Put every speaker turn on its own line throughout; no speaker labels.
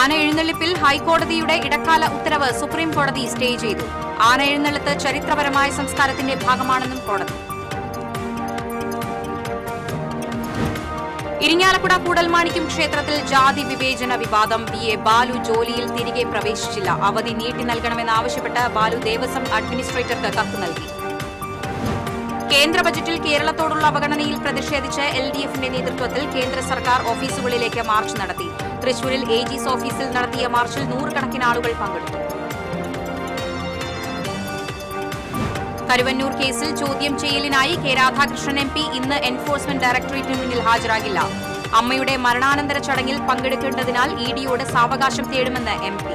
ആന എഴുന്നള്ളിപ്പിൽ ഹൈക്കോടതിയുടെ ഇടക്കാല ഉത്തരവ് സുപ്രീം കോടതി സ്റ്റേ ചെയ്തു. ആന എഴുന്നള്ളത്ത് ചരിത്രപരമായ സംസ്കാരത്തിന്റെ ഭാഗമാണെന്നും കോടതി. ഇരിങ്ങാലക്കുട കൂടൽമാണിക്യം ക്ഷേത്രത്തിൽ ജാതി വിവേചന വിവാദം. PA ബാലു ജോലിയിൽ തിരികെ പ്രവേശിച്ചില്ല. അവധി നീട്ടി നൽകണമെന്നാവശ്യപ്പെട്ട് ബാലു ദേവസ്വം അഡ്മിനിസ്ട്രേറ്റർക്ക് കത്ത് നൽകി. കേന്ദ്ര ബജറ്റിൽ കേരളത്തോടുള്ള അവഗണനയിൽ പ്രതിഷേധിച്ച് LDFന്റെ നേതൃത്വത്തിൽ കേന്ദ്ര സർക്കാർ ഓഫീസുകളിലേക്ക് മാർച്ച് നടത്തി. തൃശൂരിൽ AG's ഓഫീസിൽ നടത്തിയ മാർച്ചിൽ നൂറുകണക്കിന് ആളുകൾ പങ്കെടുത്തു. കരുവന്നൂർ കേസിൽ ചോദ്യം ചെയ്യലിനായി K. രാധാകൃഷ്ണൻ MP ഇന്ന് എൻഫോഴ്സ്മെന്റ് ഡയറക്ടറേറ്റിന് മുന്നിൽ ഹാജരാകില്ല. അമ്മയുടെ മരണാനന്തര ചടങ്ങിൽ പങ്കെടുക്കേണ്ടതിനാൽ EDയോട് സാവകാശം തേടുമെന്ന് MP.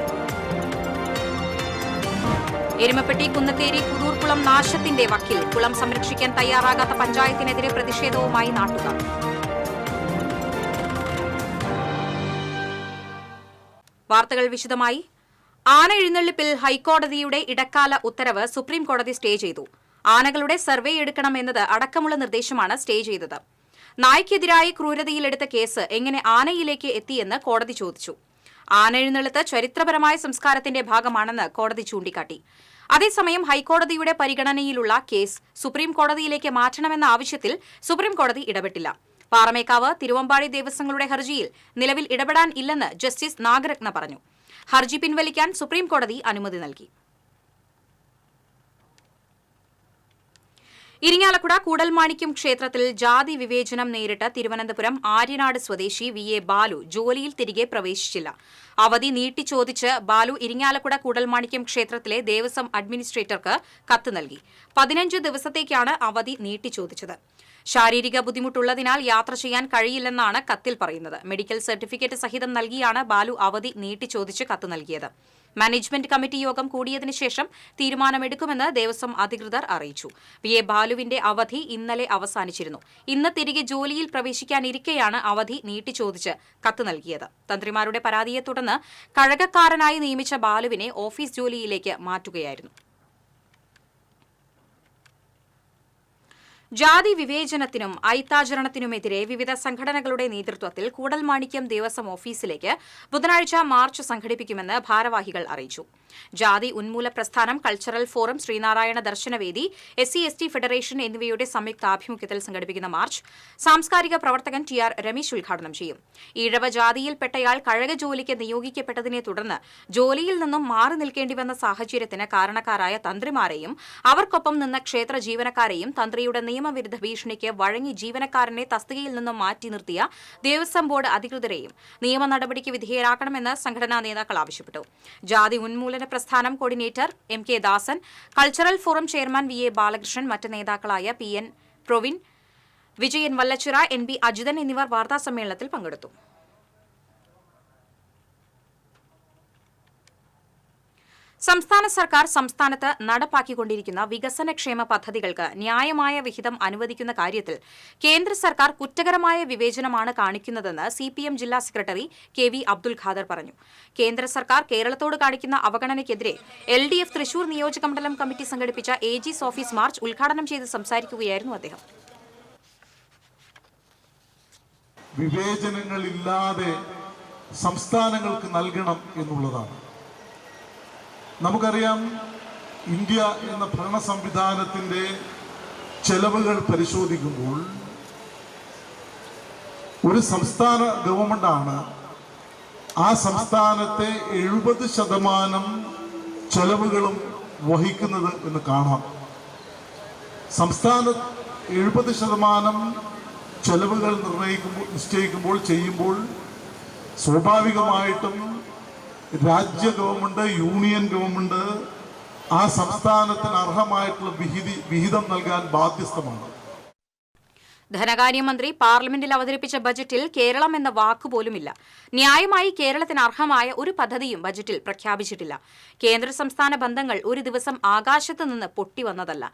എരുമപ്പെട്ടി കുന്നത്തേരി പുതൂർക്കുളം നാശത്തിന്റെ വക്കിൽ. കുളം സംരക്ഷിക്കാൻ തയ്യാറാകാത്ത പഞ്ചായത്തിനെതിരെ പ്രതിഷേധവുമായി നാട്ടുകാർ. വാർത്തകൾ വിശദമായി. ആന എഴുന്നള്ളിപ്പിൽ ഹൈക്കോടതിയുടെ ഇടക്കാല ഉത്തരവ് സുപ്രീം കോടതി സ്റ്റേ ചെയ്തു. ആനകളുടെ സർവേ എടുക്കണം എന്നത് അടക്കമുള്ള നിർദ്ദേശമാണ് സ്റ്റേ ചെയ്തത്. നായ്ക്കെതിരായി ക്രൂരതയിലെടുത്ത കേസ് എങ്ങനെ ആനയിലേക്ക് എത്തിയെന്ന് കോടതി ചോദിച്ചു. ആന എഴുന്നള്ളത്ത് ചരിത്രപരമായ സംസ്കാരത്തിന്റെ ഭാഗമാണെന്ന് കോടതി ചൂണ്ടിക്കാട്ടി. അതേസമയം ഹൈക്കോടതിയുടെ പരിഗണനയിലുള്ള കേസ് സുപ്രീം കോടതിയിലേക്ക് മാറ്റണമെന്ന ആവശ്യത്തിൽ സുപ്രീം കോടതി ഇടപെട്ടില്ല. പാറമേക്കാവ്, തിരുവമ്പാടി ദേവസ്വങ്ങളുടെ ഹർജിയിൽ നിലവിൽ ഇടപെടാൻ ഇല്ലെന്ന് ജസ്റ്റിസ് നാഗരത്ന പറഞ്ഞു. ഹർജി പിൻവലിക്കാൻ സുപ്രീം കോടതി അനുമതി നൽകി. ഇരിങ്ങാലക്കുട കൂടൽമാണിക്യം ക്ഷേത്രത്തിൽ ജാതി വിവേചനം നേരിട്ട തിരുവനന്തപുരം ആര്യനാട് സ്വദേശി VA ബാലു ജോലിയിൽ തിരികെ പ്രവേശിച്ചില്ല. അവധി നീട്ടി ചോദിച്ച് ബാലു ഇരിങ്ങാലക്കുട കൂടൽമാണിക്യം ക്ഷേത്രത്തിലെ ദേവസ്വം അഡ്മിനിസ്ട്രേറ്റർക്ക് കത്ത് നൽകി. 15 ദിവസത്തേക്കാണ് അവധി നീട്ടി ചോദിച്ചത്. ശാരീരിക ബുദ്ധിമുട്ടുള്ളതിനാൽ യാത്ര ചെയ്യാൻ കഴിയില്ലെന്നാണ് കത്തിൽ പറയുന്നത്. മെഡിക്കൽ സർട്ടിഫിക്കറ്റ് സഹിതം നൽകിയാണ് ബാലു അവധി നീട്ടി ചോദിച്ച് കത്ത് നൽകിയത്. മാനേജ്മെന്റ് കമ്മിറ്റി യോഗം കൂടിയതിനു ശേഷം തീരുമാനമെടുക്കുമെന്ന് ദേവസ്വം അധികൃതർ അറിയിച്ചു. VA ബാലുവിന്റെ അവധി ഇന്നലെ അവസാനിച്ചിരുന്നു. ഇന്ന് തിരികെ ജോലിയിൽ പ്രവേശിക്കാനിരിക്കെയാണ് അവധി നീട്ടി ചോദിച്ച് കത്ത് നൽകിയത്. തന്ത്രിമാരുടെ പരാതിയെ തുടർന്ന് കഴകക്കാരനായി നിയമിച്ച ബാലുവിനെ ഓഫീസ് ജോലിയിലേക്ക് മാറ്റുകയായിരുന്നു. ജാതി വിവേചനത്തിനും ഐത്താചരണത്തിനുമെതിരെ വിവിധ സംഘടനകളുടെ നേതൃത്വത്തിൽ കൂടൽമാണിക്യം ദേവസ്വം ഓഫീസിലേക്ക് ബുധനാഴ്ച മാർച്ച് സംഘടിപ്പിക്കുമെന്ന് ഭാരവാഹികൾ അറിയിച്ചു. ജാതി ഉന്മൂല പ്രസ്ഥാനം, cultural forum, Sreenarayana ദർശനവേദി, SC/ST federation എന്നിവയുടെ സംയുക്താഭിമുഖ്യത്തിൽ സംഘടിപ്പിക്കുന്ന മാർച്ച് സാംസ്കാരിക പ്രവർത്തകൻ TR രമേശ് ഉദ്ഘാടനം ചെയ്യും. ഈഴവ ജാതിയിൽപ്പെട്ടയാൾ കഴക ജോലിക്ക് നിയോഗിക്കപ്പെട്ടതിനെ തുടർന്ന് ജോലിയിൽ നിന്നും മാറി നിൽക്കേണ്ടിവന്ന സാഹചര്യത്തിന് കാരണക്കാരായ തന്ത്രിമാരെയും അവർക്കൊപ്പം നിന്ന ക്ഷേത്ര ജീവനക്കാരെയും തന്ത്രിയുടെ നിയമവിരുദ്ധ ഭീഷണിക്ക് വഴങ്ങി ജീവനക്കാരനെ തസ്തികയിൽ നിന്നും മാറ്റി നിർത്തിയ ദേവസ്വം ബോർഡ് അധികൃതരെയും നിയമ നടപടിക്ക് വിധേയരാക്കണമെന്ന് സംഘടനാ നേതാക്കൾ ആവശ്യപ്പെട്ടു. ജാതി ഉന്മൂലന പ്രസ്ഥാനം coordinator MK Dasan, cultural forum chairman VA Balakrishnan, മറ്റ് നേതാക്കളായ PN പ്രൊവിൻ, വിജയൻ വല്ലച്ചിറ, NB അജിതൻ എന്നിവർ വാർത്താസമ്മേളനത്തിൽ പങ്കെടുത്തു. സംസ്ഥാന സർക്കാർ സംസ്ഥാനത്ത് നടപ്പാക്കിക്കൊണ്ടിരിക്കുന്ന വികസനക്ഷേമ പദ്ധതികൾക്ക് ന്യായമായ വിഹിതം അനുവദിക്കുന്ന കാര്യത്തിൽ കേന്ദ്ര സർക്കാർ കുറ്റകരമായ വിവേചനമാണ് കാണിക്കുന്നതെന്ന് CPM ജില്ലാ സെക്രട്ടറി KV അബ്ദുൽ ഖാദർ പറഞ്ഞു. കേന്ദ്ര സർക്കാർ കേരളത്തോട് കാണിക്കുന്ന അവഗണനയ്ക്കെതിരെ LDF തൃശൂർ നിയോജകമണ്ഡലം കമ്മിറ്റി സംഘടിപ്പിച്ച AG's ഓഫീസ് മാർച്ച് ഉദ്ഘാടനം ചെയ്ത് സംസാരിക്കുകയായിരുന്നു അദ്ദേഹം.
വിവേചനങ്ങളില്ലാതെ സംസ്ഥാനങ്ങൾക്ക് നൽകണം എന്നുള്ളതാണ്. നമുക്കറിയാം, ഇന്ത്യ എന്ന ഭരണ സംവിധാനത്തിൻ്റെ ചെലവുകൾ പരിശോധിക്കുമ്പോൾ ഒരു സംസ്ഥാന ഗവൺമെൻറ്റാണ് ആ സംസ്ഥാനത്തെ 70% ചെലവുകളും വഹിക്കുന്നത് എന്ന് കാണാം. സംസ്ഥാന 70% ചെലവുകൾ നിശ്ചയിക്കുമ്പോൾ സ്വാഭാവികമായിട്ടും രാജ്യ ഗവൺമെന്റ്, യൂണിയൻ ഗവൺമെന്റ് ആ സംസ്ഥാനത്തിന് അർഹമായിട്ടുള്ള വിഹിതം നൽകാൻ ബാധ്യസ്ഥമാണ്.
ധനകാര്യമന്ത്രി പാർലമെന്റിൽ അവതരിപ്പിച്ച ബജറ്റിൽ കേരളം എന്ന വാക്കുപോലുമില്ല. ന്യായമായി കേരളത്തിന് അർഹമായ ഒരു പദ്ധതിയും ബജറ്റിൽ പ്രഖ്യാപിച്ചിട്ടില്ല. കേന്ദ്ര സംസ്ഥാന ബന്ധങ്ങൾ ഒരു ദിവസം ആകാശത്ത് നിന്ന് പൊട്ടിവന്നതല്ല.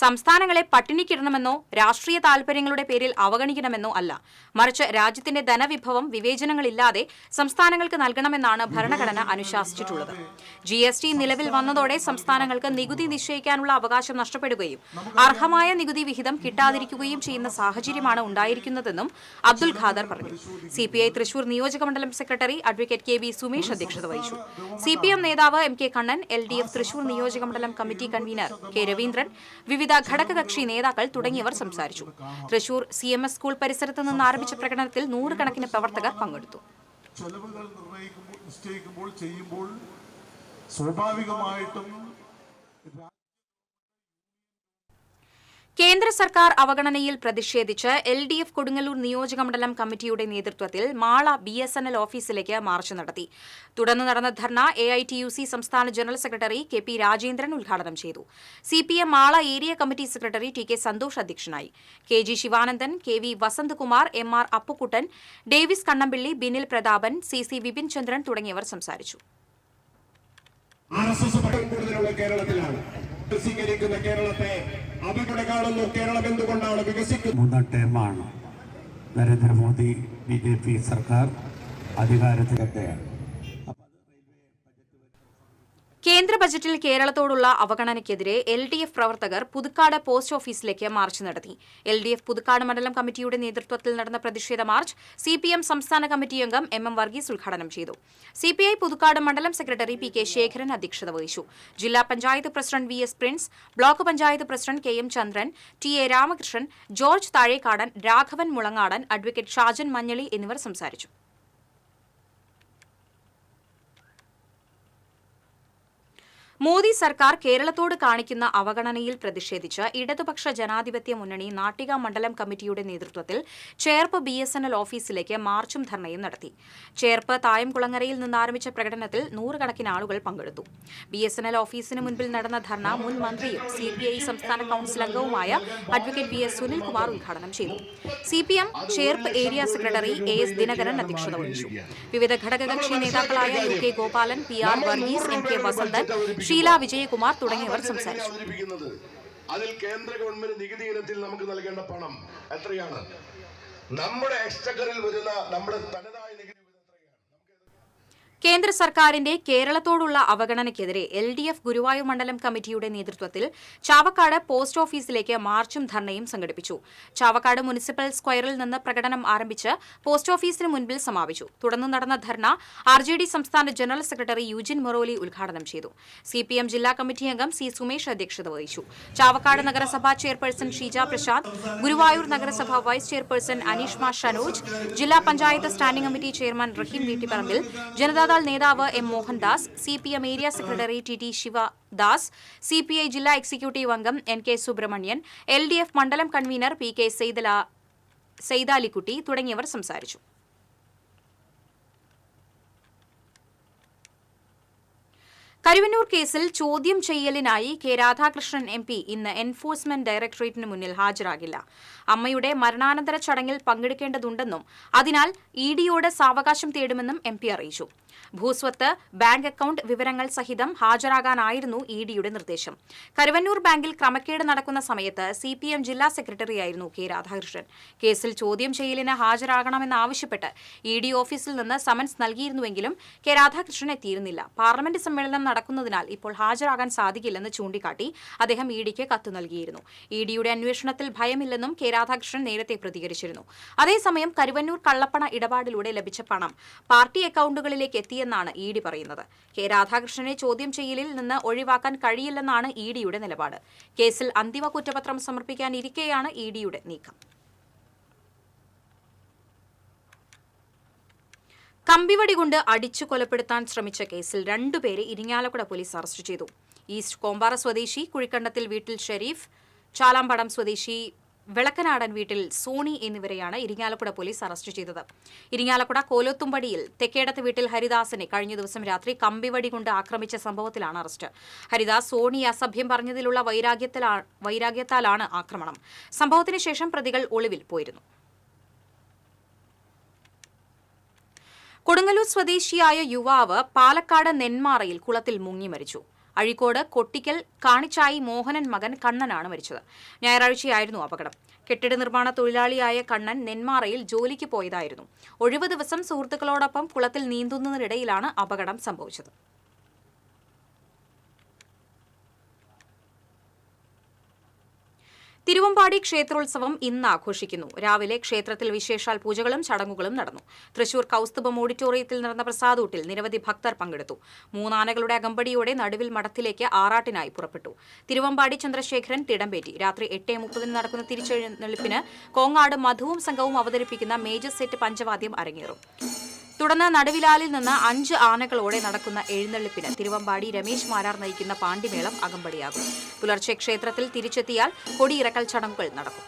സംസ്ഥാനങ്ങളെ പട്ടിണിക്കിടണമെന്നോ രാഷ്ട്രീയ താൽപര്യങ്ങളുടെ പേരിൽ അവഗണിക്കണമെന്നോ അല്ല, മറിച്ച് രാജ്യത്തിന്റെ ധനവിഭവം വിവേചനങ്ങളില്ലാതെ സംസ്ഥാനങ്ങൾക്ക് നൽകണമെന്നാണ് ഭരണഘടന അനുശാസിച്ചിട്ടുള്ളത്. GST നിലവിൽ വന്നതോടെ സംസ്ഥാനങ്ങൾക്ക് നികുതി നിശ്ചയിക്കാനുള്ള അവകാശം നഷ്ടപ്പെടുകയും അർഹമായ നികുതി വിഹിതം കിട്ടാതിരിക്കുകയും ചെയ്യുന്ന സാഹചര്യമാണ് ഉണ്ടായിരിക്കുന്നതെന്നും അബ്ദുൽ ഖാദർ പറഞ്ഞു. CPI തൃശൂർ നിയോജകമണ്ഡലം സെക്രട്ടറി അഡ്വക്കേറ്റ് KB സുമേഷ് അധ്യക്ഷത വഹിച്ചു. CPM നേതാവ് MK കണ്ണൻ, LDF തൃശൂർ നിയോജകമണ്ഡലം കമ്മിറ്റി കൺവീനർ K രവീന്ദ്രൻ, വിവിധ ഘടകകക്ഷി നേതാക്കൾ തുടങ്ങിയവർ സംസാരിച്ചു. തൃശൂർ CMS സ്കൂൾ പരിസരത്ത് നിന്ന് ആരംഭിച്ച പ്രകടനത്തിൽ 100 കണക്കിന് പ്രവർത്തകർ പങ്കെടുത്തു.
ചെലവുകൾ നിശ്ചയിക്കുമ്പോൾ ചെയ്യുമ്പോൾ സ്വാഭാവികമായിട്ടും
കേന്ദ്ര സർക്കാർ അവഗണനയിൽ പ്രതിഷേധിച്ച് LDF കൊടുങ്ങല്ലൂർ നിയോജകമണ്ഡലം കമ്മിറ്റിയുടെ നേതൃത്വത്തിൽ മാള BSNL ഓഫീസിലേക്ക് മാർച്ച് നടത്തി. തുടർന്ന് നടന്ന ധർണ AITUC സംസ്ഥാന ജനറൽ സെക്രട്ടറി KP രാജേന്ദ്രൻ ഉദ്ഘാടനം ചെയ്തു. CPM Mala area committee secretary TK Santhosh അധ്യക്ഷനായി. KG Sivanandan, KV Vasanthakumar, MR Appukuttan, Davis Kannampilly, Binil Prathapan, CC Vipin Chandran തുടങ്ങിയവർ സംസാരിച്ചു.
കേരളത്തെ അവിടെ കാണുന്നു. കേരളം എന്തുകൊണ്ടാണ് വികസിക്കുന്നത്?
3 ടേമാണ് നരേന്ദ്രമോദി BJP സർക്കാർ അധികാരത്തിലെത്തുകയാണ്.
കേന്ദ്ര ബജറ്റിൽ കേരളത്തോടുള്ള അവഗണനയ്ക്കെതിരെ LDF പ്രവർത്തകർ പുതുക്കാട് പോസ്റ്റ് ഓഫീസിലേക്ക് മാർച്ച് നടത്തി. LDF പുതുക്കാട് മണ്ഡലം കമ്മിറ്റിയുടെ നേതൃത്വത്തിൽ നടന്ന പ്രതിഷേധ മാർച്ച് CPM സംസ്ഥാന കമ്മിറ്റി അംഗം MM വർഗീസ് ഉദ്ഘാടനം ചെയ്തു. CPI പുതുക്കാട് മണ്ഡലം സെക്രട്ടറി PK ശേഖരൻ അധ്യക്ഷത വഹിച്ചു. ജില്ലാ panchayat president VS Prince, block panchayat president KM ചന്ദ്രൻ, TA Ramakrishnan, George Thazhekkadan, Raghavan Mulangadan, advocate Shajan Manjaly എന്നിവർ സംസാരിച്ചു. മോദി സർക്കാർ കേരളത്തോട് കാണിക്കുന്ന അവഗണനയിൽ പ്രതിഷേധിച്ച് ഇടതുപക്ഷ ജനാധിപത്യ മുന്നണി നാട്ടിക മണ്ഡലം കമ്മിറ്റിയുടെ നേതൃത്വത്തിൽ ചേർപ്പ് BSNL ഓഫീസിലേക്ക് മാർച്ചും ധർണയും നടത്തി. ചേർപ്പ് തായംകുളങ്ങരയിൽ നിന്നാരംഭിച്ച പ്രകടനത്തിൽ 100 കണക്കിന് ആളുകൾ പങ്കെടുത്തു. BSNL ഓഫീസിന് മുൻപിൽ നടന്ന ധർണ മുൻ മന്ത്രിയും CPI സംസ്ഥാന കൌൺസിൽ അംഗവുമായ അഡ്വക്കേറ്റ് VS സുനിൽകുമാർ ഉദ്ഘാടനം ചെയ്തു. CPM Cherpu area secretary AS Dinakaran അധ്യക്ഷത വഹിച്ചു. വിവിധ ഘടകകക്ഷി നേതാക്കളായ UK Gopalan, PR Varghese, MK Vasanthan, Sheela Vijayakumar തുടങ്ങിയവർ സംസാരിച്ചു.
അതിൽ കേന്ദ്ര ഗവൺമെന്റ് നികുതി ഇനത്തിൽ നമുക്ക് നൽകേണ്ട പണം എത്രയാണ്? നമ്മുടെ എക്സ്ചക്കറിൽ വരുന്ന നമ്മുടെ തനതായ നികുതി
കേന്ദ്ര സർക്കാരിന്റെ കേരളത്തോടുള്ള അവഗണനയ്ക്കെതിരെ LDF ഗുരുവായൂർ മണ്ഡലം കമ്മിറ്റിയുടെ നേതൃത്വത്തിൽ ചാവക്കാട് പോസ്റ്റ് ഓഫീസിലേക്ക് മാർച്ചും ധർണയും സംഘടിപ്പിച്ചു. ചാവക്കാട് മുനിസിപ്പൽ സ്ക്വയറിൽ നിന്ന് പ്രകടനം ആരംഭിച്ച് പോസ്റ്റ് ഓഫീസിന് മുൻപിൽ സമാപിച്ചു. തുടർന്ന് നടന്ന ധർണ RJD സംസ്ഥാന ജനറൽ സെക്രട്ടറി യൂജിൻ മൊറോലി ഉദ്ഘാടനം ചെയ്തു. CPM ജില്ലാ കമ്മിറ്റി അംഗം C സുമേഷ് അധ്യക്ഷത വഹിച്ചു. ചാവക്കാട് നഗരസഭാ ചെയർപേഴ്സൺ ഷീജ പ്രസാദ്, ഗുരുവായൂർ നഗരസഭ വൈസ് ചെയർപേഴ്സൺ അനീഷ്മ ഷനോജ്, ജില്ലാ panchayat standing committee chairman Rahim Veettipparambil, Janata Dal നേതാവ് M Mohandas, CPM area secretary TT Sivadas, CPI ജില്ലാ എക്സിക്യൂട്ടീവ് അംഗം NK സുബ്രഹ്മണ്യൻ, LDF മണ്ഡലം കൺവീനർ PK സെയ്താലിക്കുട്ടി തുടങ്ങിയവർ സംസാരിച്ചു. കരുവന്നൂർ കേസിൽ ചോദ്യം ചെയ്യലിനായി K രാധാകൃഷ്ണൻ MP ഇന്ന് എൻഫോഴ്സ്മെന്റ് ഡയറക്ടറേറ്റിന് മുന്നിൽ ഹാജരാകില്ല. അമ്മയുടെ മരണാനന്തര ചടങ്ങിൽ പങ്കെടുക്കേണ്ടതുണ്ടെന്നും അതിനാൽ EDയോട് സാവകാശം തേടുമെന്നും MP അറിയിച്ചു. ഭൂസ്വത്ത്, ബാങ്ക് അക്കൌണ്ട് വിവരങ്ങൾ സഹിതം ഹാജരാകാനായിരുന്നു EDയുടെ നിർദ്ദേശം. കരുവന്നൂർ ബാങ്കിൽ ക്രമക്കേട് നടക്കുന്ന സമയത്ത് CPM ജില്ലാ സെക്രട്ടറിയായിരുന്നു K രാധാകൃഷ്ണൻ. കേസിൽ ചോദ്യം ചെയ്യലിന് ഹാജരാകണമെന്നാവശ്യപ്പെട്ട് ED ഓഫീസിൽ നിന്ന് സമൻസ് നൽകിയിരുന്നുവെങ്കിലും K രാധാകൃഷ്ണൻ എത്തിയിരുന്നില്ല. പാർലമെന്റ് സമ്മേളനം നടക്കുന്നതിനാൽ ഇപ്പോൾ ഹാജരാകാൻ സാധിക്കില്ലെന്ന് ചൂണ്ടിക്കാട്ടി അദ്ദേഹം EDക്ക് കത്ത് നൽകിയിരുന്നു. EDയുടെ അന്വേഷണത്തിൽ ഭയമില്ലെന്നും K രാധാകൃഷ്ണൻ നേരത്തെ പ്രതികരിച്ചിരുന്നു. അതേസമയം കരുവന്നൂർ കള്ളപ്പണ ഇടപാടിലൂടെ ലഭിച്ച പണം പാർട്ടി അക്കൌണ്ടുകളിലേക്ക് എത്തിയെന്നാണ് ED പറയുന്നത്. K രാധാകൃഷ്ണനെ ചോദ്യം ചെയ്യലിൽ നിന്ന് ഒഴിവാക്കാൻ കഴിയില്ലെന്നാണ് EDയുടെ നിലപാട്. കേസിൽ അന്തിമ കുറ്റപത്രം സമർപ്പിക്കാനിരിക്കെയാണ് EDയുടെ നീക്കം. കമ്പിവടി കൊണ്ട് അടിച്ചു കൊലപ്പെടുത്താൻ ശ്രമിച്ച കേസിൽ 2 പേരെ ഇരിങ്ങാലക്കുട പോലീസ് അറസ്റ്റ് ചെയ്തു. ഈസ്റ്റ് കോമ്പാറ സ്വദേശി കുഴിക്കണ്ടത്തിൽ വീട്ടിൽ ഷെരീഫ്, ചാലാമ്പടം സ്വദേശി വെളക്കനാടൻ വീട്ടിൽ സോണി എന്നിവരെയാണ് ഇരിങ്ങാലക്കുട പോലീസ് അറസ്റ്റ് ചെയ്തത്. ഇരിങ്ങാലക്കുട കോലോത്തുംപടിയിൽ തെക്കേടത്ത് വീട്ടിൽ ഹരിദാസിനെ കഴിഞ്ഞ ദിവസം രാത്രി കമ്പിവടി കൊണ്ട് ആക്രമിച്ച സംഭവത്തിലാണ് അറസ്റ്റ്. ഹരിദാസ് സോണിയെ അസഭ്യം പറഞ്ഞതിലുള്ള വൈരാഗ്യത്താലാണ് ആക്രമണം. സംഭവത്തിന് ശേഷം പ്രതികൾ ഒളിവിൽ പോയിരുന്നു. കൊടുങ്ങല്ലൂർ സ്വദേശിയായ യുവാവ് പാലക്കാട് നെന്മാറയിൽ കുളത്തിൽ മുങ്ങി മരിച്ചു. അഴീക്കോട് കൊട്ടിക്കൽ കാണിച്ചായി മോഹനൻ മകൻ കണ്ണനാണ് മരിച്ചത്. ഞായറാഴ്ചയായിരുന്നു അപകടം. കെട്ടിട നിർമ്മാണ തൊഴിലാളിയായ കണ്ണൻ നെന്മാറയിൽ ജോലിക്ക് പോയതായിരുന്നു. ഒഴിവ് ദിവസം സുഹൃത്തുക്കളോടൊപ്പം കുളത്തിൽ നീന്തുന്നതിനിടയിലാണ് അപകടം സംഭവിച്ചത്. തിരുവമ്പാടി ക്ഷേത്രോത്സവം ഇന്ന് ആഘോഷിക്കുന്നു. രാവിലെ ക്ഷേത്രത്തിൽ വിശേഷാൽ പൂജകളും ചടങ്ങുകളും നടന്നു. തൃശൂർ കൌസ്തുഭം ഓഡിറ്റോറിയത്തിൽ നടന്ന പ്രസാദൂട്ടിൽ നിരവധി ഭക്തർ പങ്കെടുത്തു. 3 ആനകളുടെ അകമ്പടിയോടെ നടുവിൽ മഠത്തിലേക്ക് ആറാട്ടിനായി പുറപ്പെട്ടു. തിരുവമ്പാടി ചന്ദ്രശേഖരൻ തിടമ്പേറ്റി. രാത്രി 8:30 നടക്കുന്ന തിരിച്ചെഴുന്നള്ളിപ്പിന് കോങ്ങാട് മധുവും സംഘവും അവതരിപ്പിക്കുന്ന മേജർ സെറ്റ് പഞ്ചവാദ്യം അരങ്ങേറും. തുടർന്ന് നടുവിലാലിൽ നിന്ന് 5 ആനകളോടെ നടക്കുന്ന എഴുന്നള്ളിപ്പിന് തിരുവമ്പാടി രമേശ് മാരാർ നയിക്കുന്ന പാണ്ടിമേളം അകമ്പടിയാകും. പുലർച്ചെ ക്ഷേത്രത്തിൽ തിരിച്ചെത്തിയാൽ കൊടിയിറക്കൽ ചടങ്ങുകൾ നടക്കും.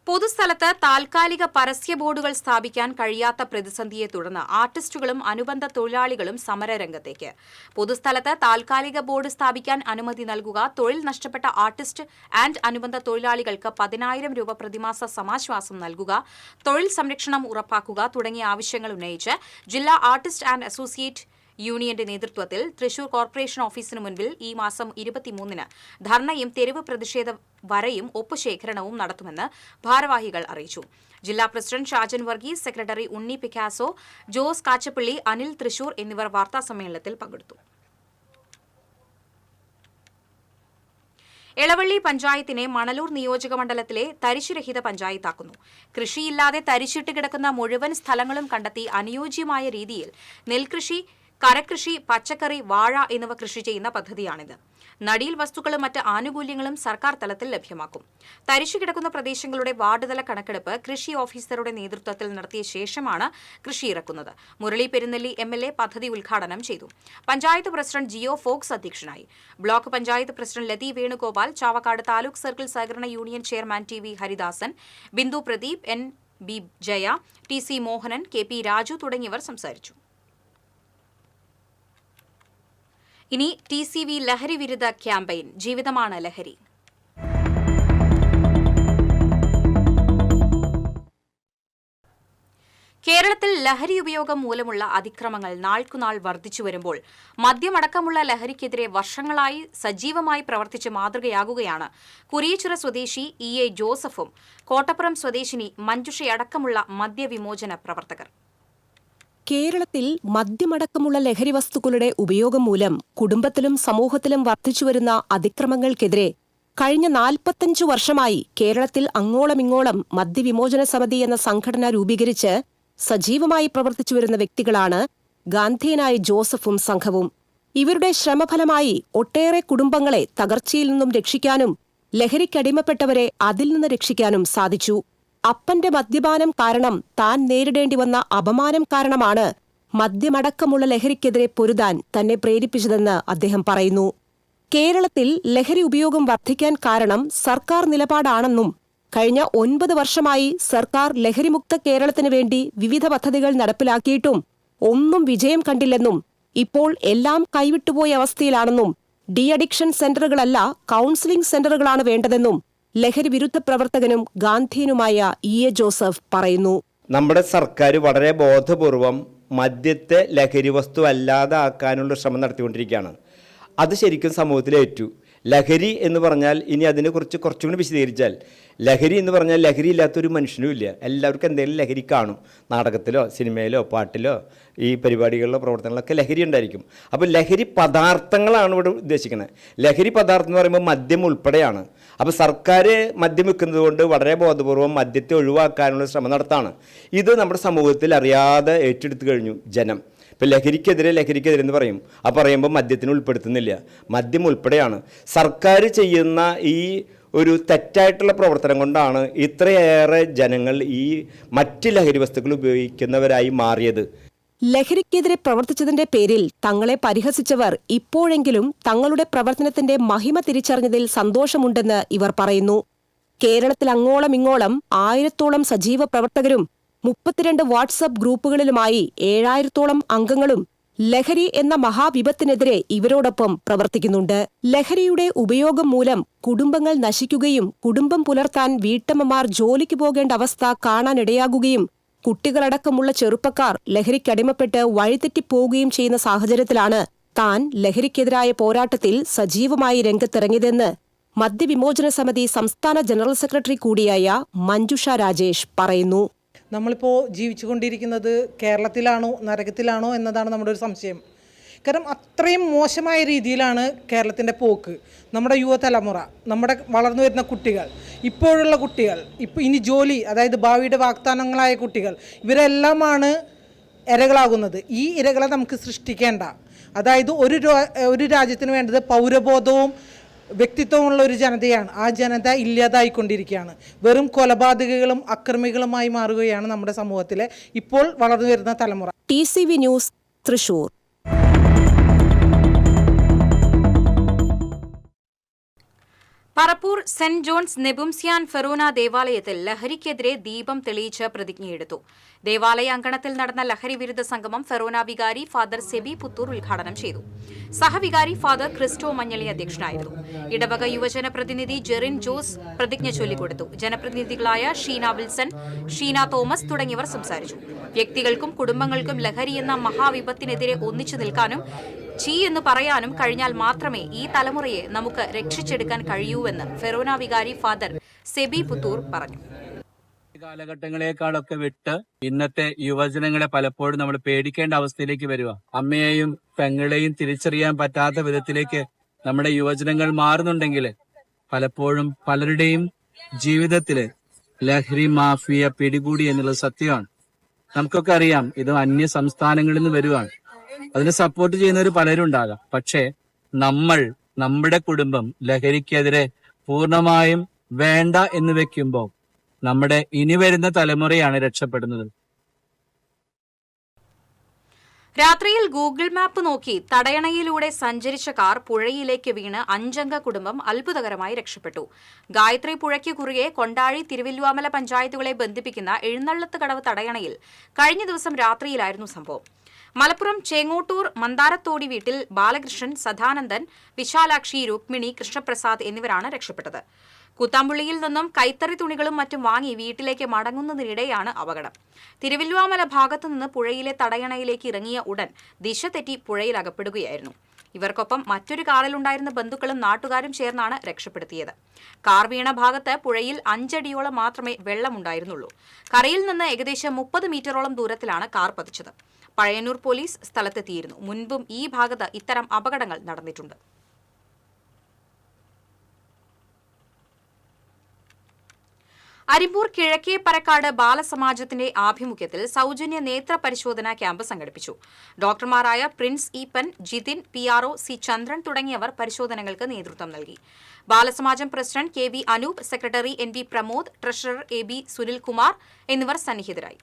പൊതുസ്ഥലത്ത് താൽക്കാലിക പരസ്യ ബോർഡുകൾ സ്ഥാപിക്കാൻ കഴിയാത്ത പ്രതിസന്ധിയെ തുടർന്ന് ആർട്ടിസ്റ്റുകളും അനുബന്ധ തൊഴിലാളികളും സമരരംഗത്തേക്ക്. പൊതുസ്ഥലത്ത് താൽക്കാലിക ബോർഡ് സ്ഥാപിക്കാൻ അനുമതി നൽകുക, തൊഴിൽ നഷ്ടപ്പെട്ട ആർട്ടിസ്റ്റ് ആൻഡ് അനുബന്ധ തൊഴിലാളികൾക്ക് 10,000 രൂപ പ്രതിമാസ സമാശ്വാസം നൽകുക, തൊഴിൽ സംരക്ഷണം ഉറപ്പാക്കുക തുടങ്ങിയ ആവശ്യങ്ങൾ ഉന്നയിച്ച് ജില്ലാ ആർട്ടിസ്റ്റ് ആൻഡ് അസോസിയേറ്റ് യൂണിയന്റെ നേതൃത്വത്തിൽ തൃശൂർ കോർപ്പറേഷൻ ഓഫീസിന് മുൻപിൽ ഈ മാസം 23-ന് ധർണയും തെരുവ് പ്രതിഷേധ വരയും ഒപ്പുശേഖരണവും നടത്തുമെന്ന് ഭാരവാഹികൾ അറിയിച്ചു. ജില്ലാ പ്രസിഡന്റ് ഷാജൻ വർഗീസ്, സെക്രട്ടറി ഉണ്ണി പിക്കാസോ, ജോസ് കാച്ചപ്പള്ളി, അനിൽ തൃശൂർ എന്നിവർ വാർത്താസമ്മേളനത്തിൽ പങ്കെടുത്തു. എളവള്ളി പഞ്ചായത്തിനെ മണലൂർ നിയോജകമണ്ഡലത്തിലെ തരിശുരഹിത പഞ്ചായത്താക്കുന്നു. കൃഷിയില്ലാതെ തരിശിട്ട് കിടക്കുന്ന മുഴുവൻ സ്ഥലങ്ങളും കണ്ടെത്തി അനുയോജ്യമായ രീതിയിൽ നെൽകൃഷി, കരകൃഷി, പച്ചക്കറി, വാഴ എന്നിവ കൃഷി ചെയ്യുന്ന പദ്ധതിയാണിത്. നടീൽ വസ്തുക്കളും മറ്റ് ആനുകൂല്യങ്ങളും സർക്കാർ തലത്തിൽ ലഭ്യമാക്കും. തരിശു കിടക്കുന്ന പ്രദേശങ്ങളുടെ വാർഡ് തല കണക്കെടുപ്പ് കൃഷി ഓഫീസറുടെ നേതൃത്വത്തിൽ നടത്തിയ ശേഷമാണ് കൃഷി ഇറക്കുന്നത്. മുരളി പെരുന്നെല്ലി MLA പദ്ധതി ഉദ്ഘാടനം ചെയ്തു. പഞ്ചായത്ത് പ്രസിഡന്റ് ജിയോ ഫോക്സ് അധ്യക്ഷനായി. Block panchayat president ലതി Venugopal, Chavakkad taluk circle സഹകരണ union chairman TV Haridasan, Bindu Pradeep, NB Jaya, TC Mohanan, KP Raju തുടങ്ങിയവർ സംസാരിച്ചു. ഇനി TCV ലഹരി വിരുദ്ധ ക്യാമ്പയിൻ ജീവിതമാണ് ലഹരി. കേരളത്തിൽ ലഹരി ഉപയോഗം മൂലമുള്ള അതിക്രമങ്ങൾ നാൾക്കുനാൾ വർദ്ധിച്ചുവരുമ്പോൾ മദ്യമടക്കമുള്ള ലഹരിക്കെതിരെ വർഷങ്ങളായി സജീവമായി പ്രവർത്തിച്ച് മാതൃകയാകുകയാണ് കുരിയച്ചിറ സ്വദേശി EA ജോസഫും കോട്ടപ്പുറം സ്വദേശിനി മഞ്ജുഷയടക്കമുള്ള മദ്യവിമോചന പ്രവർത്തകർ.
കേരളത്തിൽ മദ്യമടക്കമുള്ള ലഹരിവസ്തുക്കളുടെ ഉപയോഗം മൂലം കുടുംബത്തിലും സമൂഹത്തിലും വർദ്ധിച്ചുവരുന്ന അതിക്രമങ്ങൾക്കെതിരെ കഴിഞ്ഞ 45 വർഷമായി കേരളത്തിൽ അങ്ങോളമിങ്ങോളം മദ്യവിമോചന സമിതി എന്ന സംഘടന രൂപീകരിച്ച് സജീവമായി പ്രവർത്തിച്ചുവരുന്ന വ്യക്തികളാണ് ഗാന്ധിയനായ ജോസഫും സംഘവും. ഇവരുടെ ശ്രമഫലമായി ഒട്ടേറെ കുടുംബങ്ങളെ തകർച്ചയിൽ നിന്നും രക്ഷിക്കാനും ലഹരിക്കടിമപ്പെട്ടവരെ അതിൽ നിന്ന് രക്ഷിക്കാനും സാധിച്ചു. അപ്പന്റെ മദ്യപാനം കാരണം താൻ നേരിടേണ്ടി വന്ന അപമാനം കാരണമാണ് മദ്യമടക്കമുള്ള ലഹരിക്കെതിരെ പൊരുതാൻ തന്നെ പ്രേരിപ്പിച്ചതെന്ന് അദ്ദേഹം പറയുന്നു. കേരളത്തിൽ ലഹരി ഉപയോഗം വർദ്ധിക്കാൻ കാരണം സർക്കാർ നിലപാടാണെന്നും കഴിഞ്ഞ 9 വർഷമായി സർക്കാർ ലഹരിമുക്ത കേരളത്തിനു വേണ്ടി വിവിധ പദ്ധതികൾ നടപ്പിലാക്കിയിട്ടും ഒന്നും വിജയം കണ്ടില്ലെന്നും ഇപ്പോൾ എല്ലാം കൈവിട്ടുപോയ അവസ്ഥയിലാണെന്നും ഡി അഡിക്ഷൻ സെന്ററുകളല്ല കൌൺസിലിംഗ് സെന്ററുകളാണ് വേണ്ടതെന്നും ലഹരി വിരുദ്ധ പ്രവർത്തകനും ഗാന്ധിയനുമായ EA ജോസഫ് പറയുന്നു.
നമ്മുടെ സർക്കാർ വളരെ ബോധപൂർവം മദ്യത്തെ ലഹരി വസ്തു അല്ലാതെ ആക്കാനുള്ള ശ്രമം നടത്തിക്കൊണ്ടിരിക്കുകയാണ്. അത് ശരിക്കും സമൂഹത്തിലേറ്റു. ലഹരി എന്ന് പറഞ്ഞാൽ ഇനി അതിനെക്കുറിച്ച് കുറച്ചും കൂടി വിശദീകരിച്ചാൽ ലഹരി എന്ന് പറഞ്ഞാൽ ലഹരി ഇല്ലാത്തൊരു മനുഷ്യനും ഇല്ല. എല്ലാവർക്കും എന്തെങ്കിലും ലഹരി കാണും. നാടകത്തിലോ സിനിമയിലോ പാട്ടിലോ ഈ പരിപാടികളിലോ പ്രവർത്തനങ്ങളൊക്കെ ലഹരി ഉണ്ടായിരിക്കും. അപ്പോൾ ലഹരി പദാർത്ഥങ്ങളാണ് ഇവിടെ ഉദ്ദേശിക്കുന്നത്. ലഹരി പദാർത്ഥം എന്ന് പറയുമ്പോൾ മദ്യം ഉൾപ്പെടെയാണ്. അപ്പോൾ സർക്കാർ മദ്യം വെക്കുന്നത് കൊണ്ട് വളരെ ബോധപൂർവം മദ്യത്തെ ഒഴിവാക്കാനുള്ള ശ്രമം നടത്താണ്. ഇത് നമ്മുടെ സമൂഹത്തിൽ അറിയാതെ ഏറ്റെടുത്തു കഴിഞ്ഞു ജനം. ഇപ്പോൾ ലഹരിക്കെതിരെ എന്ന് പറയും. ആ പറയുമ്പോൾ മദ്യത്തിന് ഉൾപ്പെടുത്തുന്നില്ല. മദ്യം ഉൾപ്പെടെയാണ്. സർക്കാർ ചെയ്യുന്ന ഈ ഒരു തെറ്റായിട്ടുള്ള പ്രവർത്തനം കൊണ്ടാണ് ഇത്രയേറെ ജനങ്ങൾ ഈ മറ്റ് ലഹരി വസ്തുക്കൾ ഉപയോഗിക്കുന്നവരായി മാറിയത്.
ലഹരിക്കെതിരെ പ്രവർത്തിച്ചതിന്റെ പേരിൽ തങ്ങളെ പരിഹസിച്ചവർ ഇപ്പോഴെങ്കിലും തങ്ങളുടെ പ്രവർത്തനത്തിന്റെ മഹിമ തിരിച്ചറിഞ്ഞതിൽ സന്തോഷമുണ്ടെന്ന് ഇവർ പറയുന്നു. കേരളത്തിൽ അങ്ങോളം ഇങ്ങോളം 1000-ഓളം സജീവ പ്രവർത്തകരും 32 വാട്സ്ആപ്പ് ഗ്രൂപ്പുകളിലുമായി 7000-ഓളം അംഗങ്ങളും ലഹരി എന്ന മഹാവിപത്തിനെതിരെ ഇവരോടൊപ്പം പ്രവർത്തിക്കുന്നുണ്ട്. ലഹരിയുടെ ഉപയോഗം മൂലം കുടുംബങ്ങൾ നശിക്കുകയും കുടുംബം പുലർത്താൻ വീട്ടമ്മമാർ ജോലിക്ക് പോകേണ്ട അവസ്ഥ കാണാനിടയാകുകയും കുട്ടികളടക്കമുള്ള ചെറുപ്പക്കാർ ലഹരിക്കടിമപ്പെട്ട് വഴിതെറ്റിപ്പോവുകയും ചെയ്യുന്ന സാഹചര്യത്തിലാണ് താൻ ലഹരിക്കെതിരായ പോരാട്ടത്തിൽ സജീവമായി രംഗത്തിറങ്ങിയതെന്ന് മദ്യവിമോചന സമിതി സംസ്ഥാന ജനറൽ സെക്രട്ടറി കൂടിയായ മഞ്ജുഷ രാജേഷ് പറയുന്നു.
നമ്മളിപ്പോൾ ജീവിച്ചുകൊണ്ടിരിക്കുന്നത് കേരളത്തിലാണോ നരകത്തിലാണോ എന്നതാണ് നമ്മുടെ ഒരു സംശയം. കാരണം അത്രയും മോശമായ രീതിയിലാണ് കേരളത്തിൻ്റെ പോക്ക്. നമ്മുടെ യുവതലമുറ, നമ്മുടെ വളർന്നു വരുന്ന കുട്ടികൾ, ഇപ്പോഴുള്ള കുട്ടികൾ, ഇനി ജോലി, അതായത് ഭാവിയുടെ വാഗ്ദാനങ്ങളായ കുട്ടികൾ, ഇവരെല്ലാമാണ് ഇരകളാകുന്നത്. ഈ ഇരകളെ നമുക്ക് സൃഷ്ടിക്കേണ്ട. അതായത് ഒരു രാജ്യത്തിന് വേണ്ടത് പൗരബോധവും വ്യക്തിത്വമുള്ള ഒരു ജനതയാണ്. ആ ജനത ഇല്ലാതായിക്കൊണ്ടിരിക്കുകയാണ്. വെറും കൊലപാതകങ്ങളും അക്രമികളുമായി മാറുകയാണ് നമ്മുടെ സമൂഹത്തിലെ ഇപ്പോൾ വളർന്നു വരുന്ന തലമുറ.
TCV news, Thrissur.
Parappur saint John's നെബുംസ്യാൻ ഫെറോന ദേവാലയത്തിൽ ലഹരിക്കെതിരെ ദീപം തെളിയിച്ച് പ്രതിജ്ഞയെടുത്തു. ദേവാലയ അങ്കണത്തിൽ നടന്ന ലഹരി വിരുദ്ധ സംഗമം ഫെറോന വികാരി ഫാദർ സെബി പുത്തൂർ ഉദ്ഘാടനം ചെയ്തു. സഹവികാരി ഫാദർ ക്രിസ്റ്റോ മഞ്ഞളി അധ്യക്ഷനായിരുന്നു. ഇടവക യുവജന പ്രതിനിധി ജെറിൻ ജോസ് പ്രതിജ്ഞ ചൊല്ലിക്കൊടുത്തു. ജനപ്രതിനിധികളായ ഷീന വിൽസൺ, ഷീന തോമസ് തുടങ്ങിയവർ സംസാരിച്ചു. വ്യക്തികൾക്കും കുടുംബങ്ങൾക്കും ലഹരി എന്ന മഹാവിപത്തിനെതിരെ ഒന്നിച്ചു നിൽക്കാനും എന്ന് പറയാനും കഴിഞ്ഞാൽ മാത്രമേ ഈ തലമുറയെ നമുക്ക് രക്ഷിച്ചെടുക്കാൻ കഴിയൂവെന്ന് ഫെറോന വികാരി ഫാദർ സെബി പുത്തൂർ പറഞ്ഞു.
കാലഘട്ടങ്ങളെക്കാളൊക്കെ വിട്ട് ഇന്നത്തെ യുവജനങ്ങളെ പലപ്പോഴും നമ്മൾ പേടിക്കേണ്ട അവസ്ഥയിലേക്ക് വരിക. അമ്മയെയും പെങ്ങളെയും തിരിച്ചറിയാൻ പറ്റാത്ത വിധത്തിലേക്ക് നമ്മുടെ യുവജനങ്ങൾ മാറുന്നുണ്ടെങ്കിൽ പലപ്പോഴും പലരുടെയും ജീവിതത്തില് ലഹരി മാഫിയ പിടികൂടി എന്നുള്ളത് സത്യമാണ്. നമുക്കൊക്കെ അറിയാം, ഇത് അന്യ സംസ്ഥാനങ്ങളിൽ നിന്ന് വരുവാണ്. അതിനെ സപ്പോർട്ട് ചെയ്യുന്നവർ പലരും ഉണ്ടാകാം. പക്ഷേ നമ്മുടെ കുടുംബം ലഹരിക്കെതിരെ പൂർണ്ണമായും വേണ്ട എന്ന് വെക്കുമ്പോൾ നമ്മുടെ ഇനി വരുന്ന തലമുറയാണ് രക്ഷപ്പെടുന്നത്.
രാത്രിയിൽ ഗൂഗിൾ മാപ്പ് നോക്കി തടയണയിലൂടെ സഞ്ചരിച്ച കാർ പുഴയിലേക്ക് വീണ് 5-അംഗ കുടുംബം അത്ഭുതകരമായി രക്ഷപ്പെട്ടു. ഗായത്രി പുഴയ്ക്ക് കുറുകെ കൊണ്ടാഴി തിരുവല്ലുവാമല പഞ്ചായത്തുകളെ ബന്ധിപ്പിക്കുന്ന എഴുന്നള്ളത്ത് കടവ് തടയണയിൽ കഴിഞ്ഞ ദിവസം രാത്രിയിലായിരുന്നു സംഭവം. മലപ്പുറം ചേങ്ങോട്ടൂർ മന്ദാരത്തോടി വീട്ടിൽ ബാലകൃഷ്ണൻ, സദാനന്ദൻ, വിശാലാക്ഷി, രുക്മിണി, കൃഷ്ണപ്രസാദ് എന്നിവരാണ് രക്ഷപ്പെട്ടത്. കുത്താമ്പുള്ളിയിൽ നിന്നും കൈത്തറി തുണികളും മറ്റും വാങ്ങി വീട്ടിലേക്ക് മടങ്ങുന്നതിനിടെയാണ് അപകടം. തിരുവല്ലുവാമല ഭാഗത്തുനിന്ന് പുഴയിലെ തടയണയിലേക്ക് ഇറങ്ങിയ ഉടൻ ദിശ തെറ്റി പുഴയിൽ അകപ്പെടുകയായിരുന്നു. ഇവർക്കൊപ്പം മറ്റൊരു കാറിലുണ്ടായിരുന്ന ബന്ധുക്കളും നാട്ടുകാരും ചേർന്നാണ് രക്ഷപ്പെടുത്തിയത്. കാർ വീണ ഭാഗത്ത് പുഴയിൽ 5 അടിയോളം മാത്രമേ വെള്ളമുണ്ടായിരുന്നുള്ളൂ. കരയിൽ നിന്ന് ഏകദേശം 30 മീറ്ററോളം ദൂരത്തിലാണ് കാർ പതിച്ചത്. പഴയന്നൂർ പോലീസ് സ്ഥലത്തെത്തിയിരുന്നു. മുൻപും ഈ ഭാഗത്ത് ഇത്തരം അപകടങ്ങൾ നടന്നിട്ടുണ്ട്. അരിമ്പൂർ കിഴക്കേ പരക്കാട് ബാലസമാജത്തിന്റെ ആഭിമുഖ്യത്തിൽ സൗജന്യ നേത്ര പരിശോധനാ ക്യാമ്പ് സംഘടിപ്പിച്ചു. ഡോക്ടർമാരായ Prince Eappen, Jithin, PRO C Chandran തുടങ്ങിയവർ പരിശോധനകൾക്ക് നേതൃത്വം നൽകി. ബാലസമാജം president KV Anoop, secretary NV Pramod, treasurer AB Sunilkumar എന്നിവർ സന്നിഹിതരായി.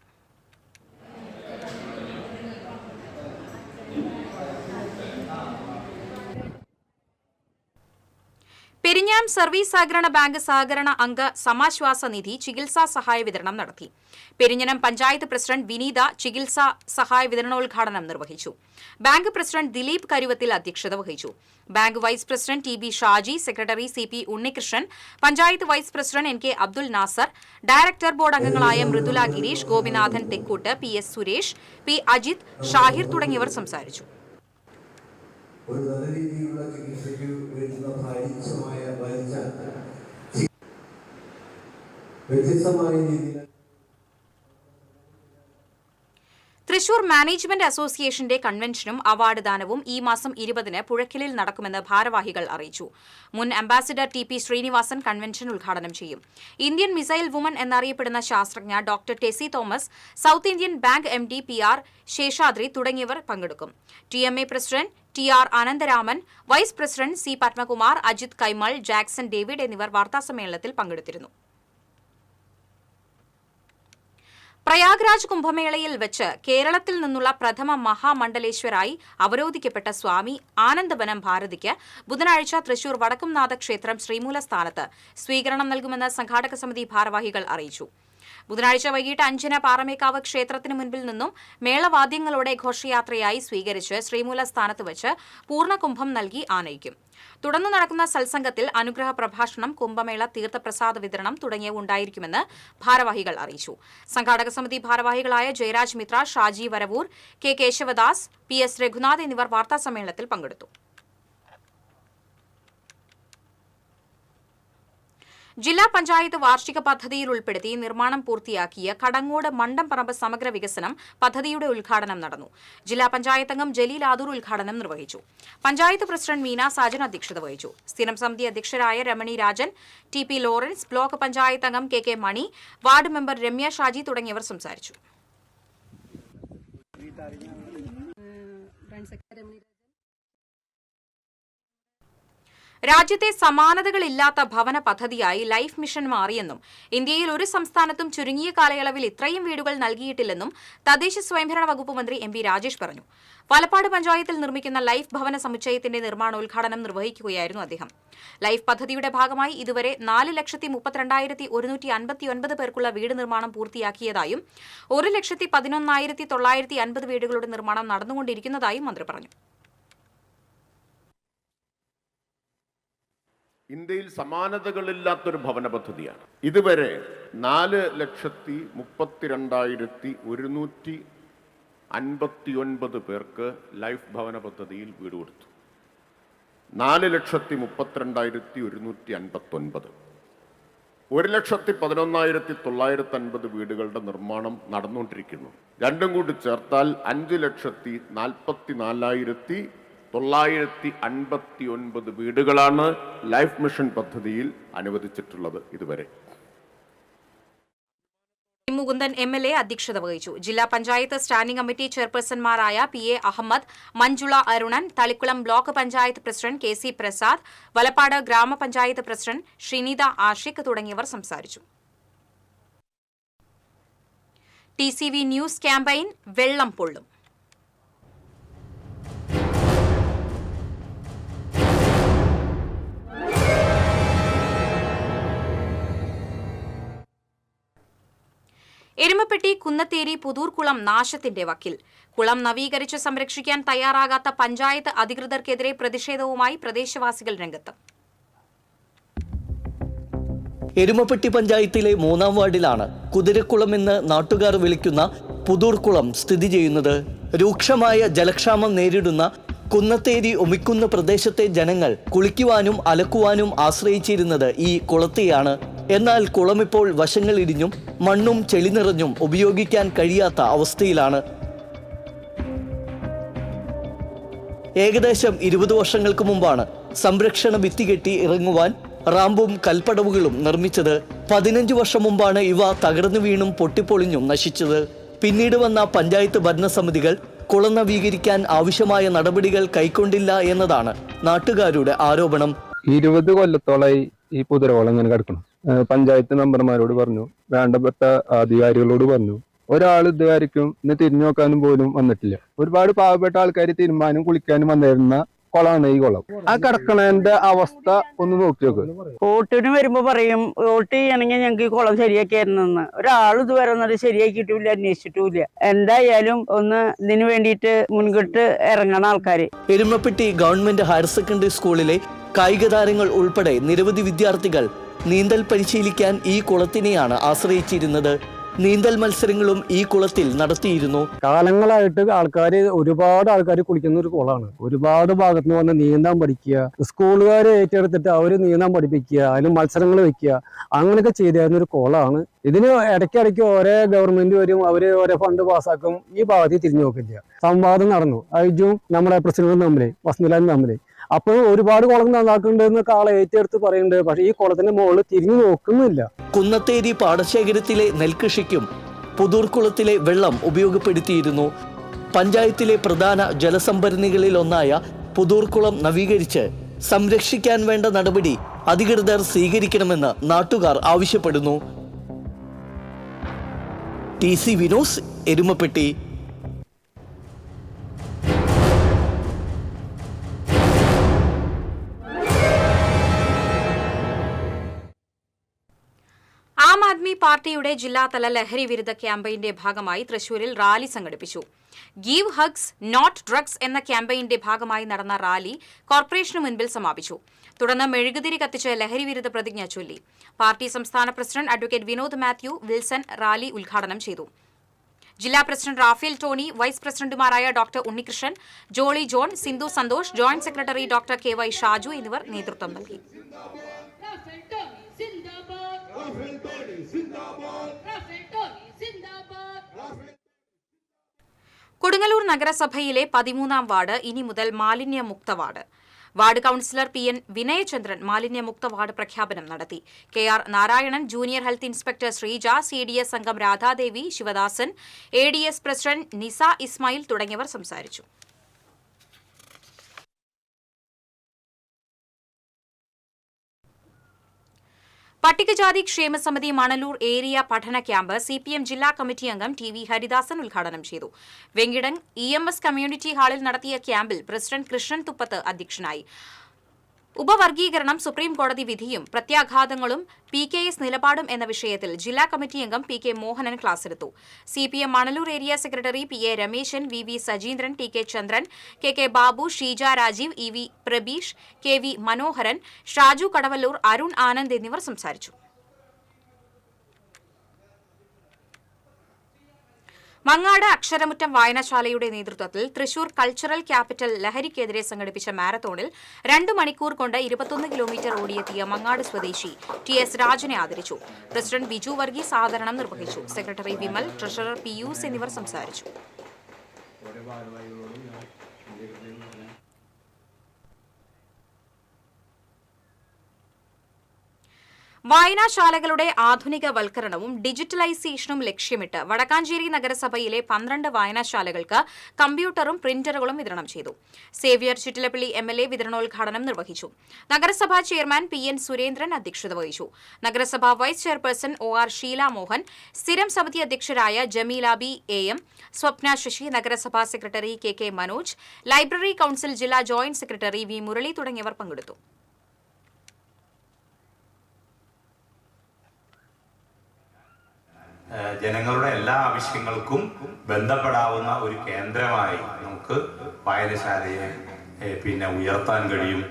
പെരിഞ്ഞാം സർവീസ് സഹകരണ ബാങ്ക് സഹകരണ അംഗ സമാശ്വാസ നിധി ചികിത്സാ സഹായ വിതരണം നടത്തി. പെരിഞ്ഞനം പഞ്ചായത്ത് പ്രസിഡന്റ് വിനീത ചികിത്സാ സഹായ വിതരണോദ്ഘാടനം നിർവഹിച്ചു. ബാങ്ക് പ്രസിഡന്റ് ദിലീപ് കരുവത്തിൽ അധ്യക്ഷത വഹിച്ചു. Bank vice president TB Shaji, secretary CP Unnikrishnan, panchayat vice president NK Abdul Nasser, director board അംഗങ്ങളായ മൃദുല ഗിരീഷ്, ഗോപിനാഥൻ തെക്കൂട്ട്, PS സുരേഷ്, P അജിത്, ഷാഹിർ തുടങ്ങിയവർ സംസാരിച്ചു.
ഒരു നല്ല രീതിയിലുള്ള ചികിത്സയ്ക്ക് വേണ്ടുന്ന വ്യത്യസ്തമായ രീതിയിൽ
തൃശൂർ മാനേജ്മെന്റ് അസോസിയേഷന്റെ കൺവെൻഷനും അവാർഡ് ദാനവും ഈ മാസം 20-ന് പുഴയ്ക്കലിൽ നടക്കുമെന്ന് ഭാരവാഹികൾ അറിയിച്ചു. മുൻ അംബാസിഡർ TP ശ്രീനിവാസൻ കൺവെൻഷൻ ഉദ്ഘാടനം ചെയ്യും. ഇന്ത്യൻ മിസൈൽ വുമൺ എന്നറിയപ്പെടുന്ന ശാസ്ത്രജ്ഞ doctor Tessy Thomas, South Indian Bank MD PR Seshadri തുടങ്ങിയവർ പങ്കെടുക്കും. TMA president TR Anantharaman, vice president C Padmakumar, Ajith Kaimal, Jackson David എന്നിവർ വാർത്താസമ്മേളനത്തിൽ പങ്കെടുത്തിരുന്നു. പ്രയാഗ്രാജ് കുംഭമേളയിൽ വെച്ച് കേരളത്തിൽ നിന്നുള്ള പ്രഥമ മഹാമണ്ഡലേശ്വരായി അവരോധിക്കപ്പെട്ട സ്വാമി ആനന്ദവനം ഭാരതിക്ക് ബുധനാഴ്ച തൃശൂർ വടക്കുംനാഥ ക്ഷേത്രം ശ്രീമൂലസ്ഥാനത്ത് സ്വീകരണം നൽകുമെന്ന് സംഘാടക സമിതി ഭാരവാഹികൾ അറിയിച്ചു. ബുധനാഴ്ച വൈകിട്ട് 5-ന് പാറമേക്കാവ് ക്ഷേത്രത്തിന് മുൻപിൽ നിന്നും മേളവാദ്യങ്ങളോടെ ഘോഷയാത്രയായി സ്വീകരിച്ച് ശ്രീമൂല സ്ഥാനത്ത് വെച്ച് പൂർണ്ണകുംഭം നൽകി ആനയിക്കും. തുടർന്ന് നടക്കുന്ന സത്സംഗത്തിൽ അനുഗ്രഹ പ്രഭാഷണം, കുംഭമേള, തീർത്ഥപ്രസാദ വിതരണം തുടങ്ങിയവ ഉണ്ടായിരിക്കുമെന്ന് ഭാരവാഹികൾ അറിയിച്ചു. സംഘാടക സമിതി ഭാരവാഹികളായ ജയരാജ് മിത്ര, ഷാജി വരവൂർ, കെ കേശവദാസ്, PS രഘുനാഥ് എന്നിവർ വാർത്താസമ്മേളനത്തിൽ പങ്കെടുത്തു. ജില്ലാ പഞ്ചായത്ത് വാർഷിക പദ്ധതിയിൽ ഉൾപ്പെടുത്തി നിർമ്മാണം പൂർത്തിയാക്കിയ കടങ്ങോട് മണ്ടംപറമ്പ് സമഗ്ര വികസനം പദ്ധതിയുടെ ഉദ്ഘാടനം നടന്നു. ജില്ലാ പഞ്ചായത്ത് അംഗം ജലീൽ ആദൂർ ഉദ്ഘാടനം നിർവഹിച്ചു. പഞ്ചായത്ത് പ്രസിഡന്റ് മീന സാജൻ അധ്യക്ഷത വഹിച്ചു. സ്ഥിരം സമിതി അധ്യക്ഷരായ Ramani Rajan, TP Lawrence, block panchayat അംഗം KK Mani, ward member Ramya Shaji തുടങ്ങിയവർ സംസാരിച്ചു. രാജ്യത്തെ സമാനതകളില്ലാത്ത ഭവന പദ്ധതിയായി ലൈഫ് മിഷൻ മാറിയെന്നും ഇന്ത്യയിൽ ഒരു സംസ്ഥാനത്തും ചുരുങ്ങിയ കാലയളവിൽ ഇത്രയും വീടുകൾ നൽകിയിട്ടില്ലെന്നും തദ്ദേശ സ്വയംഭരണ വകുപ്പ് മന്ത്രി MB രാജേഷ് പറഞ്ഞു. പാലപ്പാട് പഞ്ചായത്തിൽ നിർമ്മിക്കുന്ന ലൈഫ് ഭവന സമുച്ചയത്തിന്റെ നിർമ്മാണോദ്ഘാടനം നിർവഹിക്കുകയായിരുന്നു അദ്ദേഹം. ലൈഫ് പദ്ധതിയുടെ ഭാഗമായി ഇതുവരെ 4,32,159 പേർക്കുള്ള വീട് നിർമ്മാണം പൂർത്തിയാക്കിയതായും 1,11,950 വീടുകളുടെ നിർമ്മാണം നടന്നുകൊണ്ടിരിക്കുന്നതായും മന്ത്രി പറഞ്ഞു.
ഇന്ത്യയിൽ സമാനതകളില്ലാത്തൊരു ഭവന പദ്ധതിയാണ്. ഇതുവരെ 4,32,159 പേർക്ക് ലൈഫ് ഭവന പദ്ധതിയിൽ വീട് കൊടുത്തു. 4,32,159. 1,11,950 വീടുകളുടെ നിർമ്മാണം നടന്നുകൊണ്ടിരിക്കുന്നു. രണ്ടും കൂടി ചേർത്താൽ 5,44,959 വീടുകളാണ് ലൈഫ് മിഷൻ പദ്ധതിയിൽ അനുവദിച്ചിട്ടുള്ളത് ഇതുവരെ.
മുകുന്ദൻ MLA അധ്യക്ഷത വഹിച്ചു. ജില്ലാ പഞ്ചായത്ത് സ്റ്റാൻഡിംഗ് കമ്മിറ്റി ചെയർപേഴ്സൺമാരായ PA Ahammed, Manjula Arunan, Thalikulam block panchayat president KC Prasad, Valappad ഗ്രാമപഞ്ചായത്ത് പ്രസിഡന്റ് ശ്രീനിത ആഷിഖ് തുടങ്ങിയവർ സംസാരിച്ചു. TCV ന്യൂസ് ക്യാമ്പയിൻ വെള്ളം പൊള്ളും. എരുമപ്പെട്ടി കുന്നത്തേരി പുതൂർക്കുളം നാശത്തിന്റെ വക്കിൽ. കുളം നവീകരിച്ച് സംരക്ഷിക്കാൻ തയ്യാറാകാത്ത പഞ്ചായത്ത് അധികൃതർക്കെതിരെ പ്രതിഷേധവുമായി പ്രദേശവാസികൾ രംഗത്ത്.
എരുമപ്പെട്ടി പഞ്ചായത്തിലെ 3-ാം വാർഡിലാണ് കുതിരക്കുളം എന്ന് നാട്ടുകാർ വിളിക്കുന്ന പുതൂർക്കുളം സ്ഥിതി ചെയ്യുന്നത്. രൂക്ഷമായ ജലക്ഷാമം നേരിടുന്ന കുന്നത്തേരി ഒമിക്കുന്ന പ്രദേശത്തെ ജനങ്ങൾ കുളിക്കുവാനും അലക്കുവാനും ആശ്രയിച്ചിരുന്നത് ഈ കുളത്തെയാണ്. എന്നാൽ കുളമിപ്പോൾ വശങ്ങളിടിഞ്ഞും മണ്ണും ചെളി നിറഞ്ഞും ഉപയോഗിക്കാൻ കഴിയാത്ത അവസ്ഥയിലാണ്. ഏകദേശം 20 വർഷങ്ങൾക്ക് മുമ്പാണ് സംരക്ഷണ ഭിത്തി കെട്ടി ഇറങ്ങുവാൻ റാമ്പും കൽപ്പടവുകളും നിർമ്മിച്ചത്. 15 വർഷം മുമ്പാണ് ഇവ തകർന്നു വീണും പൊട്ടിപ്പൊളിഞ്ഞും നശിച്ചത്. പിന്നീട് വന്ന പഞ്ചായത്ത് ഭരണസമിതികൾ കുളം നവീകരിക്കാൻ ആവശ്യമായ നടപടികൾ കൈക്കൊണ്ടില്ല എന്നതാണ് നാട്ടുകാരുടെ ആരോപണം.
20 കൊല്ലത്തോളായി ഈ പുതിരകുളം ഇങ്ങനെ കിടക്കണം. പഞ്ചായത്ത് മെമ്പർമാരോട് പറഞ്ഞു, വേണ്ടപ്പെട്ട അധികാരികളോട് പറഞ്ഞു, ഒരാൾ ഇതുവരെയ്ക്കും ഇന്ന് തിരിഞ്ഞു നോക്കാനും പോലും വന്നിട്ടില്ല. ഒരുപാട് പാവപ്പെട്ട ആൾക്കാർ തിരുമ്പാനും കുളിക്കാനും വന്നിരുന്ന കുളമാണ് ഈ കുളം. ആ കിടക്കണതിന്റെ അവസ്ഥ ഒന്ന് നോക്കി നോക്ക്.
വോട്ടിന് വരുമ്പോ പറയും വോട്ട് ചെയ്യണമെങ്കിൽ ഞങ്ങൾക്ക് ഈ കുളം ശരിയാക്കിയായിരുന്നെന്ന്. ഒരാൾ ഇതുവരെ ഒന്നും ശരിയാക്കിയിട്ടില്ല, അന്വേഷിച്ചിട്ടില്ല. എന്തായാലും ഒന്ന് ഇതിനു വേണ്ടിയിട്ട് മുൻകിട്ട് ഇറങ്ങണ ആൾക്കാര്.
എരുമപ്പെട്ടി ഗവൺമെന്റ് ഹയർ സെക്കൻഡറി സ്കൂളിലെ കായിക താരങ്ങൾ ഉൾപ്പെടെ നിരവധി വിദ്യാർത്ഥികൾ നീന്തൽ പരിശീലിക്കാൻ ഈ കുളത്തിനെയാണ് ആശ്രയിച്ചിരുന്നത്. നീന്തൽ മത്സരങ്ങളും ഈ കുളത്തിൽ നടത്തിയിരുന്നു.
കാലങ്ങളായിട്ട് ഒരുപാട് ആൾക്കാർ കുളിക്കുന്ന ഒരു കുളമാണ്. ഒരുപാട് ഭാഗത്ത് നിന്ന് വന്ന് നീന്താൻ പഠിക്കുക, സ്കൂളുകാർ ഏറ്റെടുത്തിട്ട് അവർ നീന്താൻ പഠിപ്പിക്കുക, അതിന് മത്സരങ്ങൾ വെക്കുക, അങ്ങനെയൊക്കെ ചെയ്തിരുന്ന ഒരു കുളമാണ്. ഇതിന് ഇടയ്ക്കിടയ്ക്ക് ഓരോ ഗവൺമെന്റ് വരും, അവര് ഓരോ ഫണ്ട് പാസ്സാക്കും, ഈ ഭാഗത്തേക്ക് തിരിഞ്ഞു നോക്കില്ല. സംവാദം നടന്നു അയജും നമ്മുടെ പ്രസിഡന്റും തമ്മിൽ, വസന്തുലാലും തമ്മിൽ. അപ്പോൾ ഒരുപാട് കുളം നന്നാക്കുന്നുണ്ടെന്നൊക്കെ ആളെ ഏറ്റെടുത്ത് പറയുന്നുണ്ട്. പക്ഷേ ഈ കുളത്തിന്റെ മുകളിൽ തിരിഞ്ഞു നോക്കുന്നില്ല.
കുന്നത്തേരി പാടശേഖരത്തിലെ നെൽകൃഷിക്കും പുതൂർക്കുളത്തിലെ വെള്ളം ഉപയോഗപ്പെടുത്തിയിരുന്നു. പഞ്ചായത്തിലെ പ്രധാന ജലസംഭരണികളിൽ ഒന്നായ പുതൂർക്കുളം നവീകരിച്ച് സംരക്ഷിക്കാൻ വേണ്ട നടപടി അധികൃതർ സ്വീകരിക്കണമെന്ന് നാട്ടുകാർ ആവശ്യപ്പെടുന്നു. TCV news Erumappetty.
ആം ആദ്മി വി പാർട്ടിയുടെ ജില്ലാതല ലഹരി വിരുദ്ധ ക്യാമ്പയിന്റെ ഭാഗമായി തൃശൂരിൽ റാലി സംഘടിപ്പിച്ചു. ഗീവ് ഹഗ്സ് നോട്ട് ഡ്രഗ്സ് എന്ന ക്യാമ്പയിന്റെ ഭാഗമായി നടന്ന റാലി കോർപ്പറേഷന് മുൻപിൽ സമാപിച്ചു. തുടർന്ന് മെഴുകുതിരി കത്തിച്ച് ലഹരി വിരുദ്ധ പ്രതിജ്ഞ ചൊല്ലി. പാർട്ടി സംസ്ഥാന president advocate Vinod Mathew Wilson rally ഉദ്ഘാടനം ചെയ്തു. ജില്ലാ പ്രസിഡന്റ് റാഫേൽ ടോണി, വൈസ് പ്രസിഡന്റുമാരായ doctor Unnikrishnan, Jolly John, Sindhu Santhosh, joint secretary doctor KY Shaju എന്നിവർ നേതൃത്വം നൽകി. കൊടുങ്ങല്ലൂർ നഗരസഭയിലെ 13ാം വാർഡ് ഇനി മുതൽ മാലിന്യമുക്ത ward. Ward councillor PN Vinayachandran മാലിന്യമുക്ത വാർഡ് പ്രഖ്യാപനം നടത്തി. KR Narayanan, junior health inspector Sreeja, CDS അംഗം രാധാദേവി, ശിവദാസൻ, ADS പ്രസിഡന്റ് നിസ ഇസ്മായിൽ തുടങ്ങിയവർ സംസാരിച്ചു. പട്ടികജാതി ക്ഷേമസമിതി മണലൂർ ഏരിയ പഠന ക്യാമ്പ് CPM ജില്ലാ കമ്മിറ്റി അംഗം TV ഹരിദാസൻ ഉദ്ഘാടനം ചെയ്തു. വെങ്കിടൻ EMS കമ്മ്യൂണിറ്റി ഹാളിൽ നടത്തിയ ക്യാമ്പിൽ പ്രസിഡന്റ് കൃഷ്ണൻ തുപ്പത്ത് അധ്യക്ഷനായി. ഉപവർഗീകരണം, സുപ്രീം കോടതി വിധിയും പ്രത്യാഘാതങ്ങളും PKS നിലപാടും എന്ന വിഷയത്തിൽ ജില്ലാ കമ്മിറ്റി അംഗം PK മോഹനൻ ക്ലാസെടുത്തു. CPM Manalur area secretary PA Rameshan, VV Sajeendran, TK Chandran, KK Babu, Sheeja Rajeev, EV Prabeesh, KV Manoharan, Shaju Kadavallur, Arun Anand എന്നിവർ സംസാരിച്ചു. മങ്ങാട് അക്ഷരമുറ്റം വായനശാലയുടെ നേതൃത്വത്തിൽ തൃശൂർ കൾച്ചറൽ ക്യാപിറ്റൽ ലഹരിക്കെതിരെ സംഘടിപ്പിച്ച മാരത്തോണിൽ 2 മണിക്കൂർ കൊണ്ട് 21 കിലോമീറ്റർ ഓടിയെത്തിയ മങ്ങാട് സ്വദേശി TS രാജനെ ആദരിച്ചു. പ്രസിഡന്റ് ബിജു വർഗീസ് ആദരണം നിർവഹിച്ചു. സെക്രട്ടറി വിമൽ, ട്രഷറർ പിയൂസ് എന്നിവർ സംസാരിച്ചു. വായനാശാലകളുടെ ആധുനികവൽക്കരണവും ഡിജിറ്റലൈസേഷനും ലക്ഷ്യമിട്ട് വടക്കാഞ്ചേരി നഗരസഭയിലെ 12 വായനാശാലകൾക്ക് കമ്പ്യൂട്ടറും പ്രിന്ററുകളും വിതരണം ചെയ്തു. സേവ്യർ ചിറ്റിലപ്പള്ളി MLA വിതരണോദ്ഘാടനം നിർവഹിച്ചു. നഗരസഭാ ചെയർമാൻ PN സുരേന്ദ്രൻ അധ്യക്ഷത വഹിച്ചു. നഗരസഭാ vice chairperson OR Sheela Mohan, സ്ഥിരം സമിതി അധ്യക്ഷരായ ജമീല B AM, സ്വപ്ന ശശി, നഗരസഭാ secretary KK Manoj, library council ജില്ലാ ജോയിന്റ് സെക്രട്ടറി V മുരളി തുടങ്ങിയവർ പങ്കെടുത്തു.
ജനങ്ങളുടെ എല്ലാ ആവശ്യങ്ങൾക്കും ബന്ധപ്പെടാവുന്ന ഒരു കേന്ദ്രമായി നമുക്ക് വായനശാലയെ ഉയർത്താൻ കഴിയും.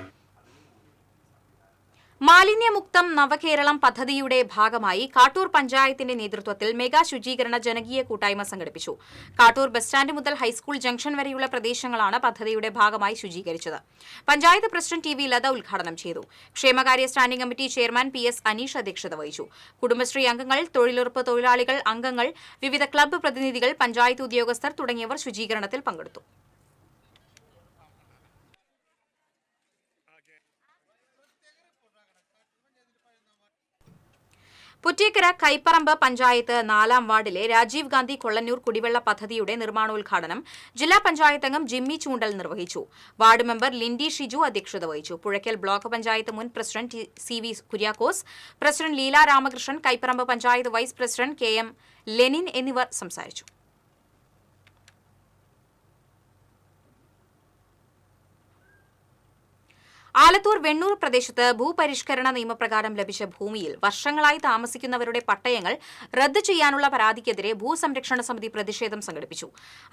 മാലിന്യമുക്തം നവകേരളം പദ്ധതിയുടെ ഭാഗമായി കാട്ടൂർ പഞ്ചായത്തിന്റെ നേതൃത്വത്തിൽ മെഗാ ശുചീകരണ ജനകീയ കൂട്ടായ്മ സംഘടിപ്പിച്ചു. കാട്ടൂർ ബസ് സ്റ്റാൻഡ് മുതൽ ഹൈസ്കൂൾ ജംഗ്ഷൻ വരെയുള്ള പ്രദേശങ്ങളാണ് പദ്ധതിയുടെ ഭാഗമായി ശുചീകരിച്ചത്. പഞ്ചായത്ത് പ്രസിഡന്റ് TV ലത ഉദ്ഘാടനം ചെയ്തു. ക്ഷേമകാര്യ standing committee chairman PS Aneesh അധ്യക്ഷത വഹിച്ചു. കുടുംബശ്രീ അംഗങ്ങൾ, തൊഴിലുറപ്പ് തൊഴിലാളികൾ അംഗങ്ങൾ, വിവിധ ക്ലബ്ബ് പ്രതിനിധികൾ, പഞ്ചായത്ത് ഉദ്യോഗസ്ഥർ തുടങ്ങിയവർ ശുചീകരണത്തിൽ പങ്കെടുത്തു. പുറ്റേക്കര കൈപ്പറമ്പ് പഞ്ചായത്ത് 4ാം വാർഡിലെ രാജീവ് ഗാന്ധി കൊള്ളന്നൂർ കുടിവെള്ള പദ്ധതിയുടെ നിർമ്മാണോദ്ഘാടനം ജില്ലാ പഞ്ചായത്ത് അംഗം ജിമ്മി ചൂണ്ടൽ നിർവഹിച്ചു. വാർഡ് മെമ്പർ ലിൻഡി ഷിജു അധ്യക്ഷത വഹിച്ചു. പുഴയ്ക്കൽ ബ്ലോക്ക് പഞ്ചായത്ത് മുൻ president CV Kuriakose, president Leela Ramakrishnan, Kaiparambu panchayat vice president KM Lenin എന്നിവർ സംസാരിച്ചു. ആലത്തൂർ വെണ്ണൂർ പ്രദേശത്ത് ഭൂപരിഷ്കരണ നിയമപ്രകാരം ലഭിച്ച ഭൂമിയിൽ വർഷങ്ങളായി താമസിക്കുന്നവരുടെ പട്ടയങ്ങൾ റദ്ദ് ചെയ്യാനുള്ള പരാതിക്കെതിരെ ഭൂസംരക്ഷണ സമിതി പ്രതിഷേധം സംഘടിപ്പിച്ചു.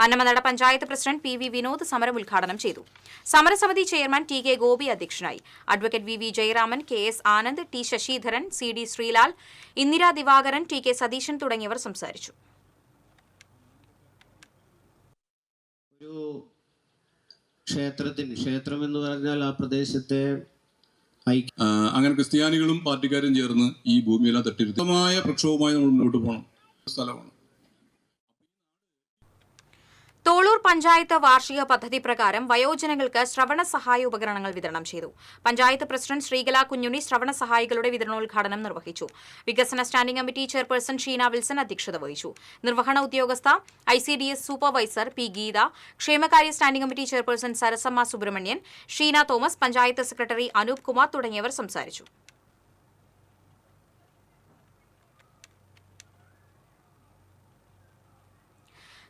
അന്നമനട പഞ്ചായത്ത് പ്രസിഡന്റ് PV വിനോദ് സമരം ഉദ്ഘാടനം ചെയ്തു. സമരസമിതി ചെയർമാൻ TK ഗോപി അധ്യക്ഷനായി. Advocate VV Jayaraman, KS Anand, T Sasidharan, CD Sreelal, Indira Divakaran, TK Satheesan തുടങ്ങിയവർ സംസാരിച്ചു.
ക്ഷേത്രം എന്ന് പറഞ്ഞാൽ ആ പ്രദേശത്തെ
അങ്ങനെ ക്രിസ്ത്യാനികളും പാർട്ടിക്കാരും ചേർന്ന് ഈ ഭൂമിയെല്ലാം തട്ടിരുത്തമായ പ്രക്ഷോഭമായി നമ്മൾ മുന്നോട്ട് പോകണം സ്ഥലമാണ്.
തോളൂർ പഞ്ചായത്ത് വാർഷിക പദ്ധതി പ്രകാരം വയോജനങ്ങൾക്ക് ശ്രവണ സഹായ ഉപകരണങ്ങൾ വിതരണം ചെയ്തു. പഞ്ചായത്ത് പ്രസിഡന്റ് ശ്രീകല കുഞ്ഞുണ്ണി ശ്രവണ സഹായികളുടെ വിതരണോദ്ഘാടനം നിർവഹിച്ചു. വികസന standing committee chairperson Sheena Wilson അധ്യക്ഷത വഹിച്ചു. നിർവഹണ ഉദ്യോഗസ്ഥ ICDS സൂപ്പർവൈസർ P ഗീത, ക്ഷേമകാര്യ standing committee chairperson Sarasamma Subrahmanyan, Sheena Thomas, panchayat secretary Anoop Kumar തുടങ്ങിയവർ സംസാരിച്ചു.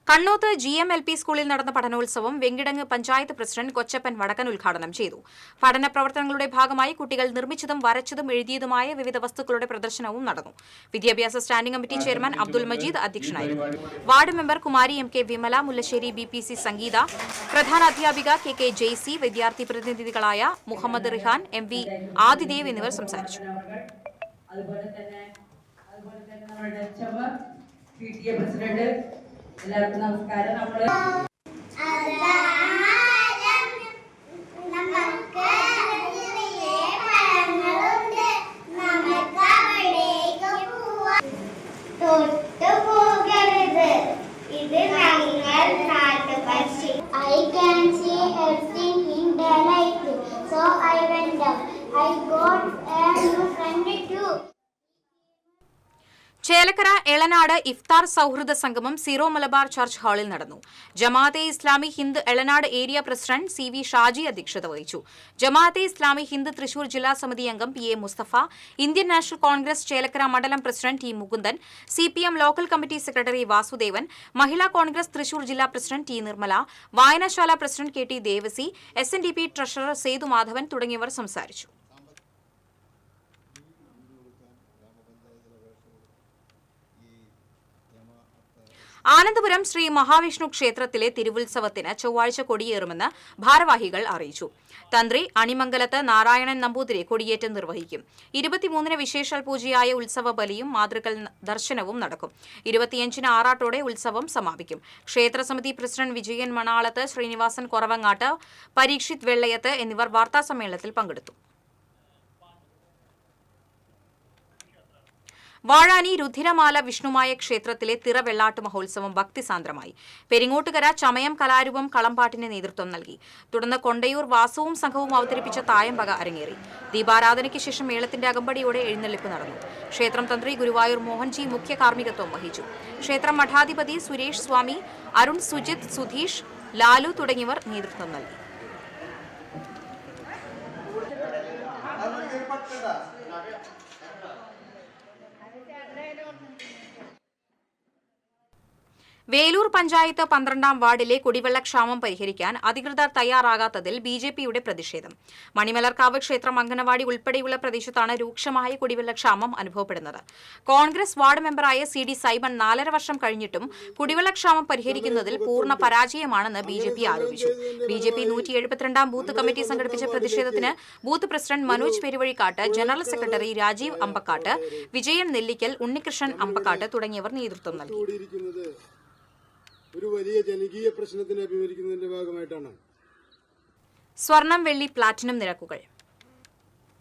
കണ്ണോത്ത് GMLP സ്കൂളിൽ നടന്ന പഠനോത്സവം വെങ്കിടങ്ങ് പഞ്ചായത്ത് പ്രസിഡന്റ് കൊച്ചപ്പൻ വടക്കൻ ഉദ്ഘാടനം ചെയ്തു. പഠന പ്രവർത്തനങ്ങളുടെ ഭാഗമായി കുട്ടികൾ നിർമ്മിച്ചതും വരച്ചതും എഴുതിയതുമായ വിവിധ വസ്തുക്കളുടെ പ്രദർശനവും നടന്നു. വിദ്യാഭ്യാസ standing committee chairman Abdul Majeed അധ്യക്ഷനായിരുന്നു. Ward member Kumari MK Vimala, Mullassery BPC Sangeetha, പ്രധാന അധ്യാപിക KK ജെയ്സി, വിദ്യാർത്ഥി പ്രതിനിധികളായ മുഹമ്മദ് റിഹാൻ, MV ആദിദേവ് എന്നിവർ സംസാരിച്ചു.
എല്ലാവർക്കും നമസ്കാരം. ഇത് ഞങ്ങൾ നാട്ടുപക്ഷി. I can see everything in the light, so I went up. I got a new friend too.
Chelakkara Elanad ഇഫ്താർ സൗഹൃദ സംഗമം സീറോ മലബാർ ചർച്ച് ഹാളിൽ നടന്നു. Jamaate Islami Hind Elanad area president CV Shaji അധ്യക്ഷത വഹിച്ചു. ജമാഅത്തെ ഇസ്ലാമി ഹിന്ദ് തൃശൂർ ജില്ലാ സമിതി അംഗം PA Musthafa, Indian National Congress Chelakkara മണ്ഡലം president T Mukundan, CPM local committee secretary Vasudevan, Mahila Congress Thrissur ജില്ലാ പ്രസിഡന്റ് T നിർമ്മല, വായനശാല president KT Devassy, SNDP treasurer Sethu Madhavan തുടങ്ങിയവർ സംസാരിച്ചു. ആനന്ദപുരം ശ്രീ മഹാവിഷ്ണു ക്ഷേത്രത്തിലെ തിരുവുത്സവത്തിന് ചൊവ്വാഴ്ച കൊടിയേറുമെന്ന് ഭാരവാഹികൾ അറിയിച്ചു. തന്ത്രി അണിമംഗലത്ത് നാരായണൻ നമ്പൂതിരി കൊടിയേറ്റം നിർവഹിക്കും. 23-ന് വിശേഷാൽ പൂജയായ ഉത്സവ ബലിയും മാതൃകൽ ദർശനവും നടക്കും. 25-ന് ആറാട്ടോടെ ഉത്സവം സമാപിക്കും. ക്ഷേത്രസമിതി പ്രസിഡന്റ് വിജയൻ മണാളത്ത്, ശ്രീനിവാസൻ കൊറവങ്ങാട്ട്, പരീക്ഷിത് വെള്ളയത്ത് എന്നിവർ വാർത്താസമ്മേളനത്തിൽ പങ്കെടുത്തു. വാഴാനി രുധിരമാല വിഷ്ണുമായ ക്ഷേത്രത്തിലെ തിറവെള്ളാട്ട് മഹോത്സവം ഭക്തിസാന്ദ്രമായി. പെരിങ്ങോട്ടുകര ചമയം കലാരൂപം കളംപാട്ടിന് നേതൃത്വം നൽകി. തുടർന്ന് കൊണ്ടയൂർ വാസുവും സംഘവും അവതരിപ്പിച്ച തായമ്പക അരങ്ങേറി. ദീപാരാധനയ്ക്ക് ശേഷം മേളത്തിന്റെ അകമ്പടിയോടെ എഴുന്നള്ളിപ്പ് നടന്നു. ക്ഷേത്രം തന്ത്രി ഗുരുവായൂർ മോഹൻജി മുഖ്യ കാർമ്മികത്വം വഹിച്ചു. ക്ഷേത്രം മഠാധിപതി സുരേഷ് സ്വാമി, അരുൺ സുജിത്, സുധീഷ്, ലാലു തുടങ്ങിയവർ നേതൃത്വം നൽകി. വേലൂർ പഞ്ചായത്ത് 12-ാം വാർഡിലെ കുടിവെള്ളക്ഷാമം പരിഹരിക്കാൻ അധികൃതർ തയ്യാറാകാത്തതിൽ BJPയുടെ പ്രതിഷേധം. മണിമലർക്കാവ് ക്ഷേത്രം, അംഗനവാടി ഉൾപ്പെടെയുള്ള പ്രദേശത്താണ് രൂക്ഷമായ കുടിവെള്ളക്ഷാമം അനുഭവപ്പെടുന്നത്. കോൺഗ്രസ് വാർഡ് മെമ്പറായ CD സൈമൺ 4.5 വർഷം കഴിഞ്ഞിട്ടും കുടിവെള്ളക്ഷാമം പരിഹരിക്കുന്നതിൽ പൂർണ്ണ പരാജയമാണെന്ന് BJP ആരോപിച്ചു. BJP 172-ാം ബൂത്ത് കമ്മിറ്റി സംഘടിപ്പിച്ച പ്രതിഷേധത്തിന് booth president Manoj പെരുവഴിക്കാട്ട്, general secretary Rajeev അമ്പക്കാട്ട്, Vijayan Nellickal, Unnikrishnan അമ്പക്കാട്ട് തുടങ്ങിയവർ നേതൃത്വം നൽകി.
ഒരു വലിയ ജനകീയ പ്രശ്നത്തിനെ അഭിമുഖീകരിക്കുന്നതിന്റെ ഭാഗമായിട്ടാണ്.
സ്വർണം, വെള്ളി, പ്ലാറ്റിനം നിരക്കുകൾ.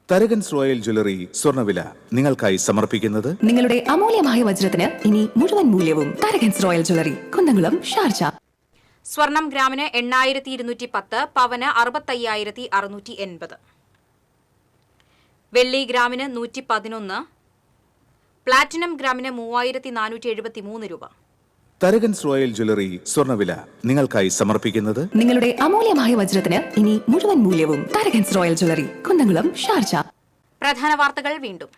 തരകൻസ് റോയൽ ജ്വല്ലറി സ്വർണ്ണവില നിങ്ങൾക്കായി സമർപ്പിക്കുന്നത്
നിങ്ങളുടെ അമൂല്യമായ വജ്രത്തിന് ഇനി മുഴുവൻ മൂല്യവും Tharakans royal jewellery, Kunnamkulam, Sharjah.
സ്വർണം ഗ്രാമിന് 8,210, പവന് 65,680. വെള്ളി ഗ്രാമിന് 111, പ്ലാറ്റിനം ഗ്രാമിന് 3,473 രൂപ.
തരകൻസ് റോയൽ ജ്വല്ലറി സ്വർണ്ണവില നിങ്ങൾക്കായി സമർപ്പിക്കുന്നത്
നിങ്ങളുടെ അമൂല്യമായ വജ്രത്തിന് ഇനി മുഴുവൻ മൂല്യവും Tharakans royal jewellery, Kunnamkulam, Sharjah.
പ്രധാന വാർത്തകൾ വീണ്ടും.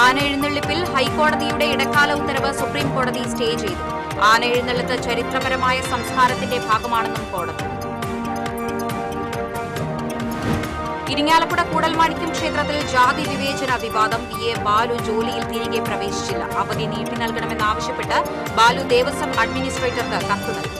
ആന എഴുന്നള്ളിപ്പിൽ ഹൈക്കോടതിയുടെ ഇടക്കാല ഉത്തരവ് സുപ്രീം കോടതി സ്റ്റേ ചെയ്തു. ആന എഴുന്നള്ളത്ത് ചരിത്രപരമായ സംസ്കാരത്തിന്റെ ഭാഗമാണെന്നും കോടതി. ഇരിങ്ങാലക്കുട കൂടൽമാണിക്യം ക്ഷേത്രത്തിൽ ജാതി വിവേചന വിവാദം. BA ബാലു ജോലിയിൽ തിരികെ പ്രവേശിച്ചില്ല. അവധി നീട്ടി നൽകണമെന്നാവശ്യപ്പെട്ട് ബാലു ദേവസ്വം അഡ്മിനിസ്ട്രേറ്റർക്ക് കത്ത് നൽകി.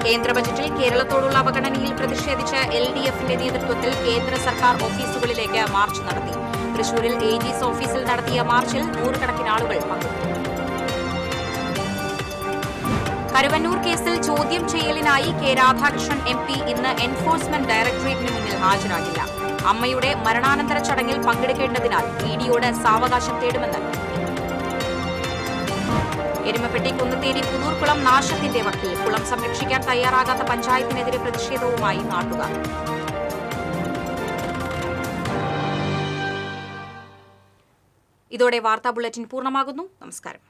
കേന്ദ്ര ബജറ്റിൽ കേരളത്തോടുള്ള അവഗണനയിൽ പ്രതിഷേധിച്ച് LDFന്റെ നേതൃത്വത്തിൽ കേന്ദ്ര സർക്കാർ ഓഫീസുകളിലേക്ക് മാർച്ച് നടത്തി. തൃശൂരിൽ AG's ഓഫീസിൽ നടത്തിയ മാർച്ചിൽ 100 ആളുകൾ പങ്കെടുത്തു. കരുവന്നൂർ കേസിൽ ചോദ്യം ചെയ്യലിനായി K രാധാകൃഷ്ണൻ MP ഇന്ന് എൻഫോഴ്സ്മെന്റ് ഡയറക്ടറേറ്റിന് മുന്നിൽ ഹാജരാകില്ല. അമ്മയുടെ മരണാനന്തര ചടങ്ങിൽ പങ്കെടുക്കേണ്ടതിനാൽ EDയോട് സാവകാശം തേടുമെന്ന്. എരുമപ്പെട്ടി കുന്നത്തേരി പുതൂർക്കുളം നാശത്തിന്റെ വക്കിൽ. കുളം സംരക്ഷിക്കാൻ തയ്യാറാകാത്ത പഞ്ചായത്തിനെതിരെ പ്രതിഷേധവുമായി നാട്ടുകാർ. ഇതോടെ വാർത്താ ബുള്ളറ്റിൻ പൂർണ്ണമാകുന്നു. നമസ്കാരം.